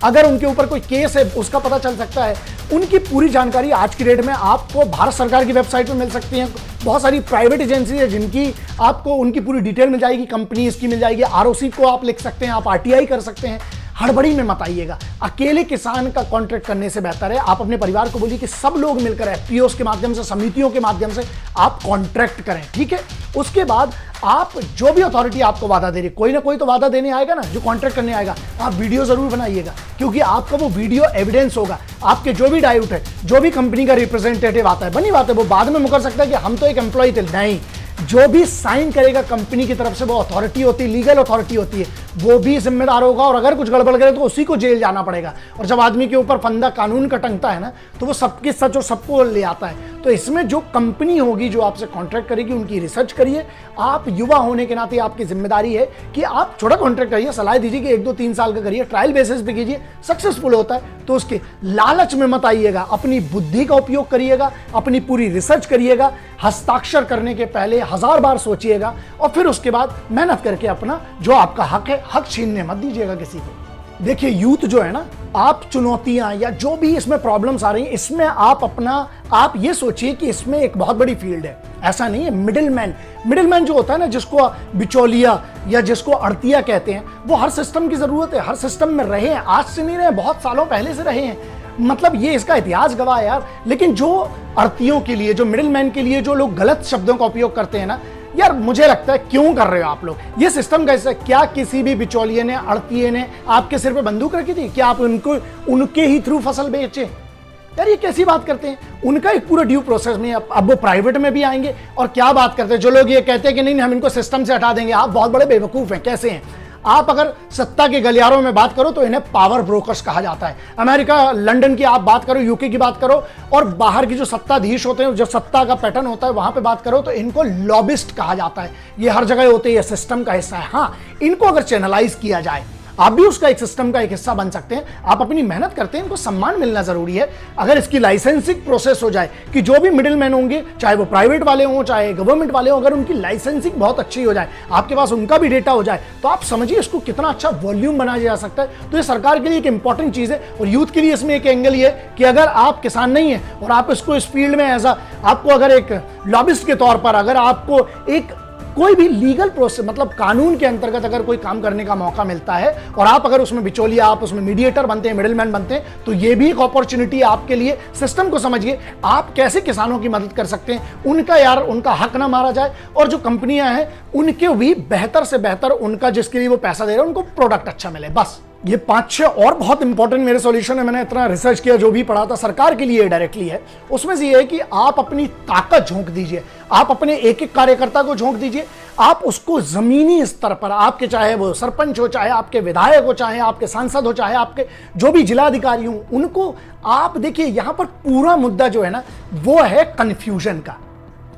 अगर उनके ऊपर कोई केस है, उसका पता चल सकता है। उनकी पूरी जानकारी आज की डेट में आपको भारत सरकार की वेबसाइट पर मिल सकती है। बहुत सारी प्राइवेट एजेंसी है जिनकी आपको उनकी पूरी डिटेल मिल जाएगी, कंपनी इसकी मिल जाएगी, आरओसी को आप लिख सकते हैं, आप आरटीआई कर सकते हैं। हड़बड़ी में मत आइएगा। अकेले किसान का कॉन्ट्रैक्ट करने से बेहतर है आप अपने परिवार को बोलिए कि सब लोग मिलकर एफपीओस के माध्यम से, समितियों के माध्यम से आप कॉन्ट्रैक्ट करें, ठीक है। उसके बाद आप जो भी अथॉरिटी आपको वादा दे रही, कोई ना कोई तो वादा देने आएगा ना, जो कॉन्ट्रैक्ट करने आएगा, आप वीडियो जरूर बनाइएगा, क्योंकि आपका वो वीडियो एविडेंस होगा। आपके जो भी डाउट है, जो भी कंपनी का रिप्रेजेंटेटिव आता है, बनी बात है, वो बाद में मुकर सकता है कि हम तो एक एम्प्लॉय थे, नहीं, जो भी साइन करेगा कंपनी की तरफ से वो अथॉरिटी होती है, लीगल अथॉरिटी होती है, वो भी जिम्मेदार होगा और अगर कुछ गड़बड़ करे तो उसी को जेल जाना पड़ेगा। और जब आदमी के ऊपर फंदा कानून का टंगता है ना, तो वो सबके सच और सबको ले आता है। तो इसमें जो कंपनी होगी जो आपसे कॉन्ट्रैक्ट करेगी, उनकी रिसर्च करिए। आप युवा होने के नाते आपकी जिम्मेदारी है कि आप छोटा कॉन्ट्रैक्ट करिए, सलाह दीजिए कि 1-2-3 साल का करिए, ट्रायल बेसिस पे कीजिए, सक्सेसफुल होता है तो उसके लालच में मत आइएगा। अपनी बुद्धि का उपयोग करिएगा, अपनी पूरी रिसर्च करिएगा, हस्ताक्षर करने के पहले 1000 बार सोचिएगा और फिर उसके बाद मेहनत करके अपना जो आपका हक है, हक छीनने मत दीजिएगा किसी को। देखिए यूथ जो है ना, आप चुनौतियां या जो भी इसमें प्रॉब्लम्स आ रही हैं, इसमें आप ये सोचिए कि इसमें एक बहुत बड़ी फील्ड है। ऐसा नहीं है। मिडिलमैन जो होता है ना, जिसको बिचौलिया या जिसको अड़तिया कहते हैं, वो हर सिस्टम की जरूरत है। हर सिस्टम में रहे हैं, आज से नहीं रहे, बहुत सालों पहले से रहे हैं। मतलब ये इसका इतिहास गवाह है यार। लेकिन जो अड़तियों के लिए, जो मिडिलमैन के लिए जो लोग गलत शब्दों का उपयोग करते हैं ना, यार मुझे लगता है क्यों कर रहे हो आप लोग ये सिस्टम कैसे? क्या किसी भी बिचौलिए ने, अड़तिए ने आपके सिर पे बंदूक रखी थी? क्या आप उनके ही थ्रू फसल बेचे? यार ये कैसी बात करते हैं? उनका एक पूरा ड्यू प्रोसेस में, अब वो प्राइवेट में भी आएंगे। और क्या बात करते हैं जो लोग ये कहते हैं कि नहीं हम इनको सिस्टम से हटा देंगे, आप बहुत बड़े बेवकूफ हैं। कैसे हैं आप? अगर सत्ता के गलियारों में बात करो तो इन्हें पावर ब्रोकर्स कहा जाता है। अमेरिका, लंदन की आप बात करो, यूके की बात करो, और बाहर की जो सत्ताधीश होते हैं, जो सत्ता का पैटर्न होता है, वहां पे बात करो तो इनको लॉबिस्ट कहा जाता है। ये हर जगह होते हैं, ये सिस्टम का हिस्सा है। हाँ, इनको अगर चैनलाइज किया जाए, आप भी उसका एक सिस्टम का एक हिस्सा बन सकते हैं। आप अपनी मेहनत करते हैं, इनको सम्मान मिलना जरूरी है। अगर इसकी लाइसेंसिंग प्रोसेस हो जाए कि जो भी मिडिल मैन होंगे, चाहे वो प्राइवेट वाले हों चाहे गवर्नमेंट वाले हों, अगर उनकी लाइसेंसिंग बहुत अच्छी हो जाए, आपके पास उनका भी डेटा हो जाए, तो आप समझिए इसको कितना अच्छा वॉल्यूम बनाया जा सकता है। तो ये सरकार के लिए एक इंपॉर्टेंट चीज है। और यूथ के लिए इसमें एक एंगल ये है कि अगर आप किसान नहीं है और आप इसको इस फील्ड में आपको अगर एक लॉबिस्ट के तौर पर, अगर आपको एक कोई भी लीगल प्रोसेस, मतलब कानून के अंतर्गत अगर कोई काम करने का मौका मिलता है और आप अगर उसमें बिचौलिया, आप उसमें मीडिएटर बनते हैं, मिडिलमैन बनते हैं, तो ये भी एक अपॉर्चुनिटी है आपके लिए। सिस्टम को समझिए, आप कैसे किसानों की मदद कर सकते हैं, उनका हक ना मारा जाए, और जो कंपनियां हैं उनके भी बेहतर से बेहतर, उनका जिसके लिए वो पैसा दे रहे हैं, उनको प्रोडक्ट अच्छा मिले। बस ये 5-6 और बहुत इंपॉर्टेंट मेरे सॉल्यूशन है। मैंने इतना रिसर्च किया, जो भी पढ़ा था सरकार के लिए डायरेक्टली है, उसमें से ये है कि आप अपनी ताकत झोंक दीजिए, आप अपने एक एक कार्यकर्ता को झोंक दीजिए, आप उसको जमीनी स्तर पर, आपके चाहे वो सरपंच हो, चाहे आपके विधायक हो, चाहे आपके सांसद हो, चाहे आपके जो भी जिलाधिकारी हो, उनको आप देखिए। यहां पर पूरा मुद्दा जो है ना, वो है कंफ्यूजन का।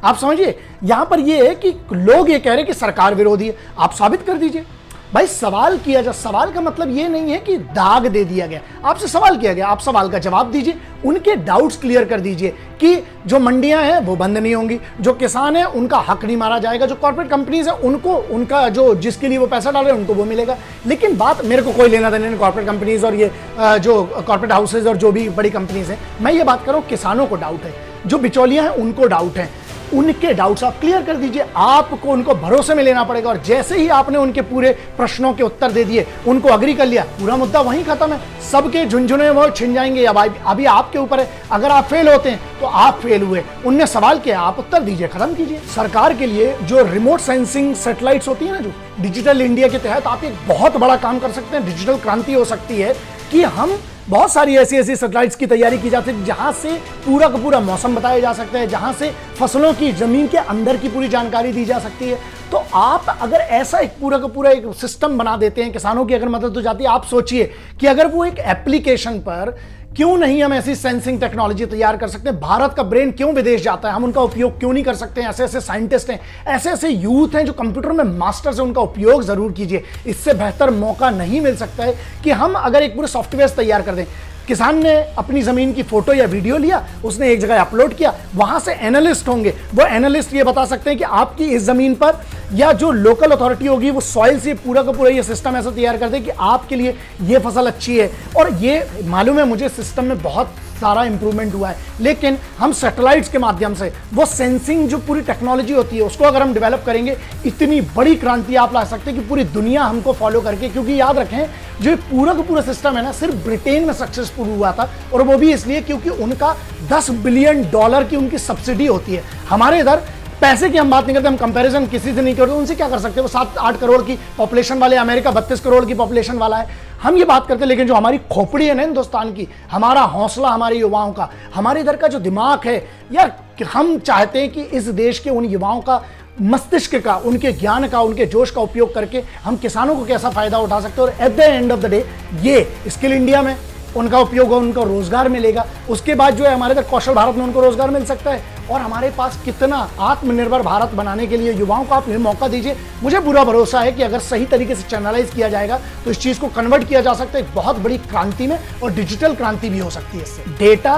आप समझिए, यहां पर ये है कि लोग ये कह रहे हैं कि सरकार विरोधी है, आप साबित कर दीजिए। भाई सवाल किया जा, सवाल का मतलब ये नहीं है कि दाग दे दिया गया, आपसे सवाल किया गया, आप सवाल का जवाब दीजिए, उनके डाउट्स क्लियर कर दीजिए कि जो मंडियां हैं वो बंद नहीं होंगी, जो किसान है उनका हक नहीं मारा जाएगा, जो कॉर्पोरेट कंपनीज है उनको उनका जो जिसके लिए वो पैसा डाल रहे हैं उनको वो मिलेगा। लेकिन बात, मेरे को कोई लेना देना नहीं कॉर्पोरेट कंपनीज और ये जो कॉर्पोरेट हाउसेज और जो भी बड़ी कंपनीज हैं, मैं ये बात कर रहा हूँ किसानों को डाउट है, जो बिचौलियां हैं उनको डाउट है, उनके डाउट्स आप क्लियर कर दीजिए। आपको उनको भरोसे में लेना पड़ेगा, और जैसे ही आपने उनके पूरे प्रश्नों के उत्तर दे दिए, उनको अग्री कर लिया, पूरा मुद्दा वहीं खत्म है। सबके झुंझुने वो छिन जाएंगे। अब अभी आपके ऊपर है, अगर आप फेल होते हैं तो आप फेल हुए, उनने सवाल किया, आप उत्तर दीजिए, खत्म कीजिए। सरकार के लिए जो रिमोट सेंसिंग सैटेलाइट्स होती है ना, जो डिजिटल इंडिया के तहत आप एक बहुत बड़ा काम कर सकते हैं। डिजिटल क्रांति हो सकती है कि हम बहुत सारी ऐसी सैटेलाइट्स की तैयारी की जाती है, जहां से पूरा का पूरा मौसम बताया जा सकता है, जहां से फसलों की जमीन के अंदर की पूरी जानकारी दी जा सकती है। तो आप अगर ऐसा एक पूरा का पूरा एक सिस्टम बना देते हैं, किसानों की अगर मदद हो जाती है, आप सोचिए कि अगर वो एक एप्लीकेशन पर, क्यों नहीं हम ऐसी सेंसिंग टेक्नोलॉजी तैयार कर सकते हैं? भारत का ब्रेन क्यों विदेश जाता है, हम उनका उपयोग क्यों नहीं कर सकते हैं? ऐसे साइंटिस्ट हैं, ऐसे यूथ हैं जो कंप्यूटर में मास्टर्स हैं, उनका उपयोग जरूर कीजिए। इससे बेहतर मौका नहीं मिल सकता है कि हम अगर एक पूरे सॉफ्टवेयर तैयार कर दें। किसान ने अपनी जमीन की फोटो या वीडियो लिया, उसने एक जगह अपलोड किया, वहां से एनालिस्ट होंगे, वो एनालिस्ट ये बता सकते हैं कि आपकी इस जमीन पर, या जो लोकल अथॉरिटी होगी वो सॉइल से पूरा का पूरा ये सिस्टम ऐसा तैयार कर दे कि आपके लिए ये फसल अच्छी है। और ये मालूम है मुझे, सिस्टम में बहुत सारा इंप्रूवमेंट हुआ है, लेकिन हम सैटेलाइट्स के माध्यम से वो सेंसिंग जो पूरी टेक्नोलॉजी होती है उसको अगर हम डेवलप करेंगे, इतनी बड़ी क्रांति आप ला सकते हैं कि पूरी दुनिया हमको फॉलो करके। क्योंकि याद रखें, जो पूरा का पूरा सिस्टम है ना, सिर्फ ब्रिटेन में सक्सेसफुल हुआ था, और वो भी इसलिए क्योंकि उनका $10 बिलियन की उनकी सब्सिडी होती है। हमारे इधर पैसे की हम बात नहीं करते, हम कंपैरिजन किसी से नहीं करते, उनसे क्या कर सकते हैं? वो 7-8 करोड़ की पॉपुलेशन वाले, अमेरिका 32 करोड़ की पॉपुलेशन वाला है, हम ये बात करते हैं। लेकिन जो हमारी खोपड़ी है ना हिंदुस्तान की, हमारा हौसला, हमारे युवाओं का, हमारे इधर का जो दिमाग है यार, हम चाहते हैं कि इस देश के उन युवाओं का मस्तिष्क का, उनके ज्ञान का, उनके जोश का उपयोग करके हम किसानों को कैसा फायदा उठा सकते हैं, और at the end of the day ये स्किल इंडिया में उनका उपयोग हो, उनको रोजगार मिलेगा। उसके बाद जो है हमारे तक कौशल भारत में उनको रोजगार मिल सकता है। और हमारे पास कितना आत्मनिर्भर भारत बनाने के लिए युवाओं को आप मौका दीजिए। मुझे पूरा भरोसा है कि अगर सही तरीके से चैनलाइज किया जाएगा तो इस चीज को कन्वर्ट किया जा सकता है एक बहुत बड़ी क्रांति में, और डिजिटल क्रांति भी हो सकती है इससे। डेटा,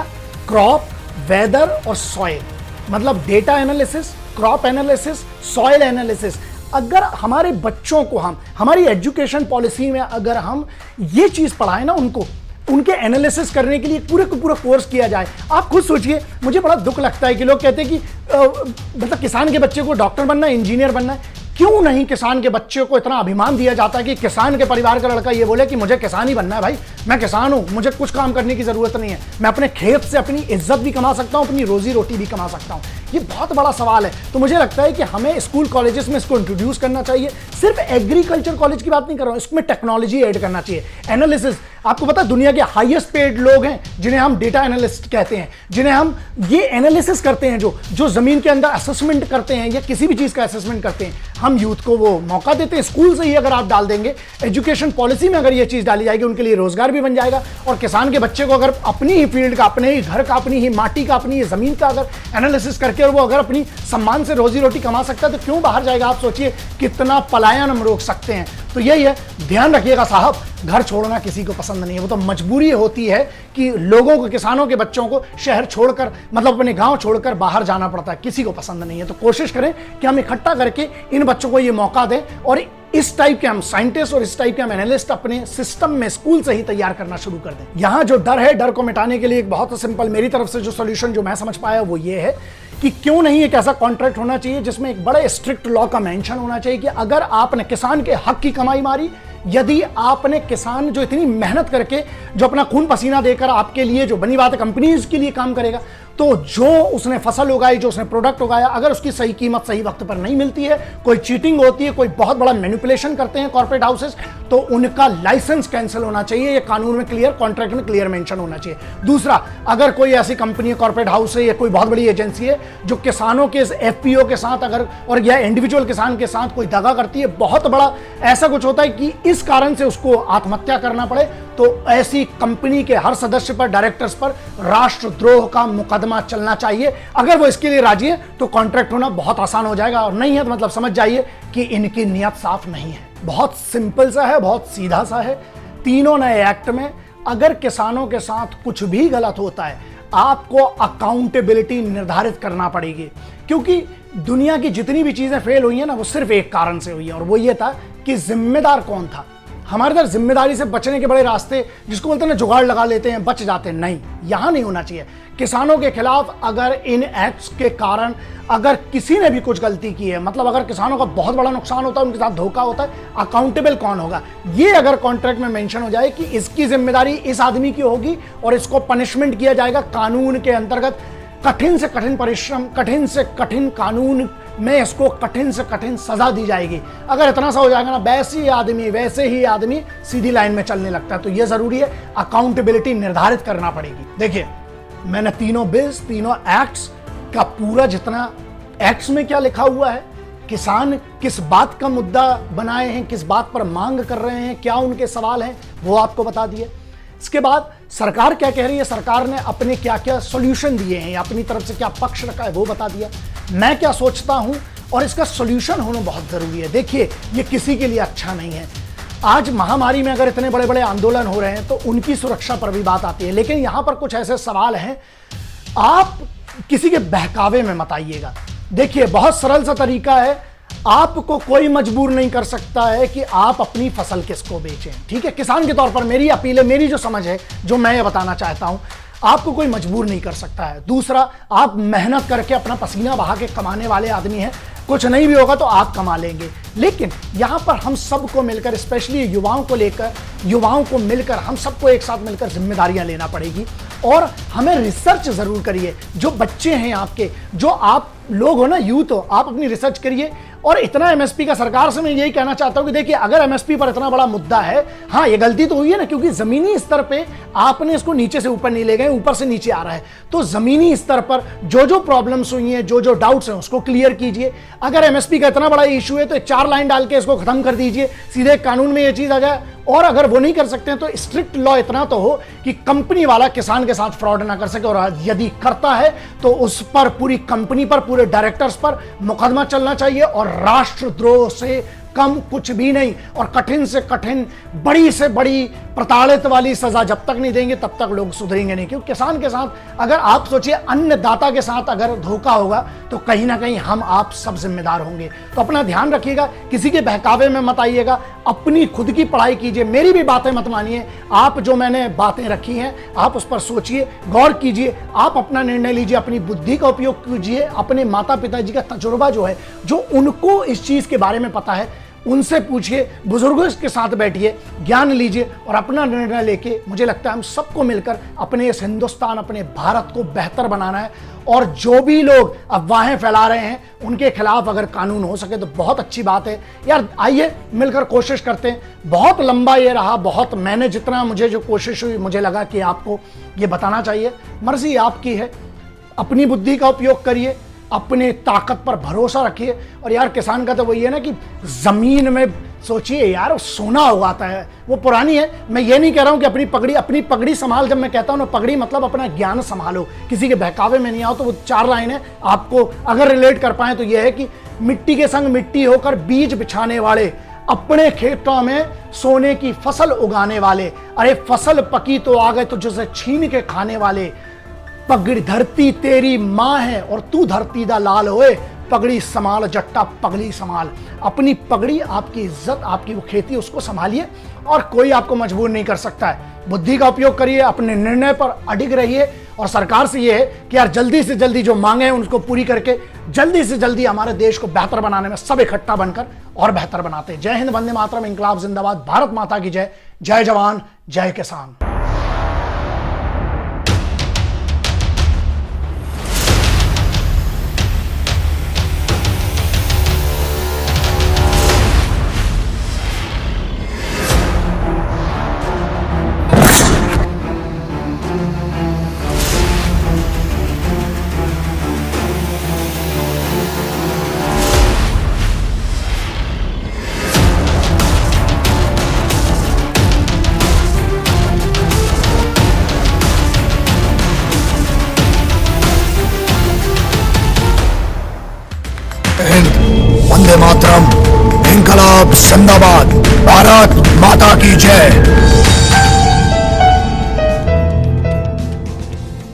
क्रॉप, वेदर और सॉइल, मतलब data analysis, crop analysis, soil analysis, अगर हमारे बच्चों को हम हमारी एजुकेशन पॉलिसी में अगर हम ये चीज पढ़ाएं ना, उनको उनके एनालिसिस करने के लिए पूरे को पूरा कोर्स किया जाए। आप खुद सोचिए, मुझे बड़ा दुख लगता है कि लोग कहते हैं कि मतलब किसान के बच्चे को डॉक्टर बनना है, इंजीनियर बनना है। क्यों नहीं किसान के बच्चे को इतना अभिमान दिया जाता है कि किसान के परिवार का लड़का ये बोले कि मुझे किसान ही बनना है, भाई मैं किसान हूं, मुझे कुछ काम करने की जरूरत नहीं है, मैं अपने खेत से अपनी इज्जत भी कमा सकता हूं, अपनी रोजी रोटी भी कमा सकता हूं। ये बहुत बड़ा सवाल है। तो मुझे लगता है कि हमें स्कूल कॉलेजेस में इसको इंट्रोड्यूस करना चाहिए। सिर्फ एग्रीकल्चर कॉलेज की बात नहीं कर रहा हूं, इसमें टेक्नोलॉजी ऐड करना चाहिए। एनालिसिस, आपको पता है दुनिया के हाईएस्ट पेड लोग हैं जिन्हें हम डेटा एनालिस्ट कहते हैं, जिन्हें हम ये एनालिसिस करते हैं, जो जमीन के अंदर असेसमेंट करते हैं या किसी भी चीज का असेसमेंट करते हैं। हम यूथ को वो मौका देते हैं। स्कूल से ही अगर आप डाल देंगे, एजुकेशन पॉलिसी में अगर ये चीज डाली जाएगी, उनके लिए रोजगार भी बन जाएगा। और किसान के बच्चे को अगर अपनी ही फील्ड का, अपने ही घर का, अपनी ही माटी का, अपनी ही जमीन का अगर एनालिसिस करके और वो अगर अपनी सम्मान से रोजी रोटी कमा सकता है तो क्यों बाहर जाएगा। आप सोचिए कितना पलायन हम रोक सकते हैं। तो यही है, ध्यान रखिएगा साहब, घर छोड़ना किसी को पसंद नहीं है। वो तो मजबूरी होती है कि लोगों को, किसानों के बच्चों को शहर छोड़कर, मतलब अपने गांव छोड़कर बाहर जाना पड़ता है, किसी को पसंद नहीं है। तो कोशिश करें कि हम इकट्ठा करके इन बच्चों को ये मौका दें और इस टाइप के हम साइंटिस्ट और इस टाइप के हम एनालिस्ट अपने सिस्टम में स्कूल से ही तैयार करना शुरू कर दें। यहां जो डर है, डर को मिटाने के लिए एक बहुत सिंपल मेरी तरफ से जो सोल्यूशन जो मैं समझ पाया वो ये है कि क्यों नहीं एक ऐसा कॉन्ट्रैक्ट होना चाहिए जिसमें एक बड़े स्ट्रिक्ट लॉ का मेंशन होना चाहिए कि अगर आपने किसान के हक की कमाई मारी, यदि आपने किसान जो इतनी मेहनत करके, जो अपना खून पसीना देकर आपके लिए, जो बनी बात है कंपनीज के लिए काम करेगा, तो जो उसने फसल उगाई, जो उसने प्रोडक्ट उगाया, अगर उसकी सही कीमत सही वक्त पर नहीं मिलती है, कोई चीटिंग होती है, कोई बहुत बड़ा मैनिपुलेशन करते हैं कॉर्पोरेट हाउसेस, तो उनका लाइसेंस कैंसिल होना चाहिए। ये कानून में क्लियर, कॉन्ट्रैक्ट में क्लियर मेंशन होना चाहिए। दूसरा, अगर कोई ऐसी कंपनी है, कॉर्पोरेट हाउस है या कोई बहुत बड़ी एजेंसी है जो किसानों के एफपीओ के साथ अगर, और या इंडिविजुअल किसान के साथ कोई दगा करती है, बहुत बड़ा ऐसा कुछ होता है कि इस कारण से उसको आत्महत्या करना पड़े, तो ऐसी कंपनी के हर सदस्य पर, डायरेक्टर्स पर राष्ट्रद्रोह का मुकदमा चलना चाहिए। अगर वो इसके लिए राजी है तो कॉन्ट्रैक्ट होना बहुत आसान हो जाएगा, और नहीं है तो मतलब समझ जाइए कि इनकी नियत साफ नहीं है। बहुत सिंपल सा है, बहुत सीधा सा है। तीनों नए एक्ट में अगर किसानों के साथ कुछ भी गलत होता है, आपको अकाउंटेबिलिटी निर्धारित करना पड़ेगी, क्योंकि दुनिया की जितनी भी चीजें फेल हुई है ना, वो सिर्फ एक कारण से हुई है, और वो ये था कि जिम्मेदार कौन था। हमारे इधर जिम्मेदारी से बचने के बड़े रास्ते, जिसको बोलते हैं ना जुगाड़ लगा लेते हैं, बच जाते हैं, नहीं, यहां नहीं होना चाहिए। किसानों के खिलाफ अगर इन एक्ट्स के कारण अगर किसी ने भी कुछ गलती की है, मतलब अगर किसानों का बहुत बड़ा नुकसान होता है, उनके साथ धोखा होता है, अकाउंटेबल कौन होगा, ये अगर कॉन्ट्रैक्ट में मेंशन हो जाए कि इसकी जिम्मेदारी इस आदमी की होगी और इसको पनिशमेंट किया जाएगा कानून के अंतर्गत, कठिन से कठिन परिश्रम, कठिन से कठिन कानून में इसको कठिन से कठिन सजा दी जाएगी। अगर इतना सा हो जाएगा ना, वैसे ही आदमी सीधी लाइन में चलने लगता है। तो यह जरूरी है, अकाउंटेबिलिटी निर्धारित करना पड़ेगी। देखिए, मैंने तीनों बिल्स, तीनों एक्ट्स का पूरा जितना एक्ट्स में क्या लिखा हुआ है, किसान किस बात का मुद्दा बनाए हैं, किस बात पर मांग कर रहे हैं, क्या उनके सवाल हैं, वो आपको बता दिए। इसके बाद सरकार क्या कह रही है, सरकार ने अपने क्या क्या सॉल्यूशन दिए हैं, अपनी तरफ से क्या पक्ष रखा है वो बता दिया। मैं क्या सोचता हूं और इसका सॉल्यूशन होना बहुत जरूरी है। देखिए, ये किसी के लिए अच्छा नहीं है। आज महामारी में अगर इतने बड़े बड़े आंदोलन हो रहे हैं तो उनकी सुरक्षा पर भी बात आती है, लेकिन यहां पर कुछ ऐसे सवाल हैं, आप किसी के बहकावे में मत आइएगा। देखिए, बहुत सरल सा तरीका है, आपको कोई मजबूर नहीं कर सकता है कि आप अपनी फसल किसको बेचें। ठीक है, किसान के तौर पर मेरी अपील है, मेरी जो समझ है, जो मैं ये बताना चाहता हूं, आपको कोई मजबूर नहीं कर सकता है। दूसरा, आप मेहनत करके अपना पसीना बहा के कमाने वाले आदमी हैं, कुछ नहीं भी होगा तो आप कमा लेंगे। लेकिन यहां पर हम सबको मिलकर, स्पेशली युवाओं को मिलकर, हम सबको एक साथ मिलकर जिम्मेदारियां लेना पड़ेगी। और हमें रिसर्च जरूर करिए। जो बच्चे हैं आपके, जो आप लोग हो ना, यूथ हो, आप अपनी रिसर्च करिए और इतना एमएसपी का सरकार से मैं यही कहना चाहता हूं कि देखिए, अगर एमएसपी पर इतना बड़ा मुद्दा है, हाँ ये गलती तो हुई है ना, क्योंकि जमीनी स्तर पे आपने इसको नीचे से ऊपर नहीं ले गए, ऊपर से नीचे आ रहा है। तो जमीनी स्तर पर जो जो प्रॉब्लम्स हुई हैं, जो जो डाउट्स हैं, उसको क्लियर कीजिए। अगर एमएसपी का इतना बड़ा इशू है तो 4 लाइन डाल के इसको खत्म कर दीजिए, सीधे कानून में यह चीज आ जाए। और अगर वो नहीं कर सकते हैं तो स्ट्रिक्ट लॉ इतना तो हो कि कंपनी वाला किसान के साथ फ्रॉड ना कर सके, और यदि करता है तो उस पर, पूरी कंपनी पर, पूरे डायरेक्टर्स पर मुकदमा चलना चाहिए, और राष्ट्रद्रोह से कम कुछ भी नहीं। और कठिन से कठिन, बड़ी से बड़ी प्रताड़ित वाली सजा जब तक नहीं देंगे तब तक लोग सुधरेंगे नहीं। क्योंकि किसान के साथ, अगर आप सोचिए अन्नदाता के साथ अगर धोखा होगा तो कहीं ना कहीं हम आप सब जिम्मेदार होंगे। तो अपना ध्यान रखिएगा, किसी के बहकावे में मत आइएगा, अपनी खुद की पढ़ाई कीजिए, मेरी भी बातें मत मानिए। आप जो मैंने बातें रखी हैं आप उस पर सोचिए, गौर कीजिए, आप अपना निर्णय लीजिए, अपनी बुद्धि का उपयोग कीजिए। अपने माता पिताजी का तजुर्बा जो है, जो उनको इस चीज के बारे में पता है, उनसे पूछिए, बुजुर्गों के साथ बैठिए, ज्ञान लीजिए और अपना निर्णय लेके, मुझे लगता है हम सबको मिलकर अपने इस हिंदुस्तान, अपने भारत को बेहतर बनाना है। और जो भी लोग अफवाहें फैला रहे हैं उनके खिलाफ अगर कानून हो सके तो बहुत अच्छी बात है। यार आइए मिलकर कोशिश करते हैं। बहुत लंबा ये रहा, बहुत, मैंने जितना मुझे जो कोशिश हुई, मुझे लगा कि आपको ये बताना चाहिए। मर्जी आपकी है, अपनी बुद्धि का उपयोग करिए, अपने ताकत पर भरोसा रखिए। और यार किसान का तो वही है ना कि जमीन में सोचिए यार, सोना उगाता है, वो पुरानी है। मैं ये नहीं कह रहा हूं कि अपनी पगड़ी संभाल, जब मैं कहता हूं ना पगड़ी, मतलब अपना ज्ञान संभालो, किसी के बहकावे में नहीं आओ। तो वो 4 लाइनें आपको अगर रिलेट कर पाए तो ये है कि मिट्टी के संग मिट्टी होकर बीज बिछाने वाले, अपने खेतों में सोने की फसल उगाने वाले, अरे फसल पकी तो आ गए तो जिसे छीन के खाने वाले। पगड़ी धरती तेरी माँ है और तू धरती दा लाल होए, पगड़ी संभाल जट्टा पगड़ी संभाल। अपनी पगड़ी, आपकी इज्जत, आपकी वो खेती, उसको संभालिए और कोई आपको मजबूर नहीं कर सकता है। बुद्धि का उपयोग करिए, अपने निर्णय पर अडिग रहिए। और सरकार से ये है कि यार जल्दी से जल्दी जो मांगे हैं उनको पूरी करके जल्दी से जल्दी हमारे देश को बेहतर बनाने में सब इकट्ठा बनकर और बेहतर बनाते हैं। जय हिंद, वंदे मातरम, इंकलाब जिंदाबाद, भारत माता की जय। जय जवान, जय किसान। वंदे मातरम, इंकलाब जिंदाबाद, भारत माता की जय।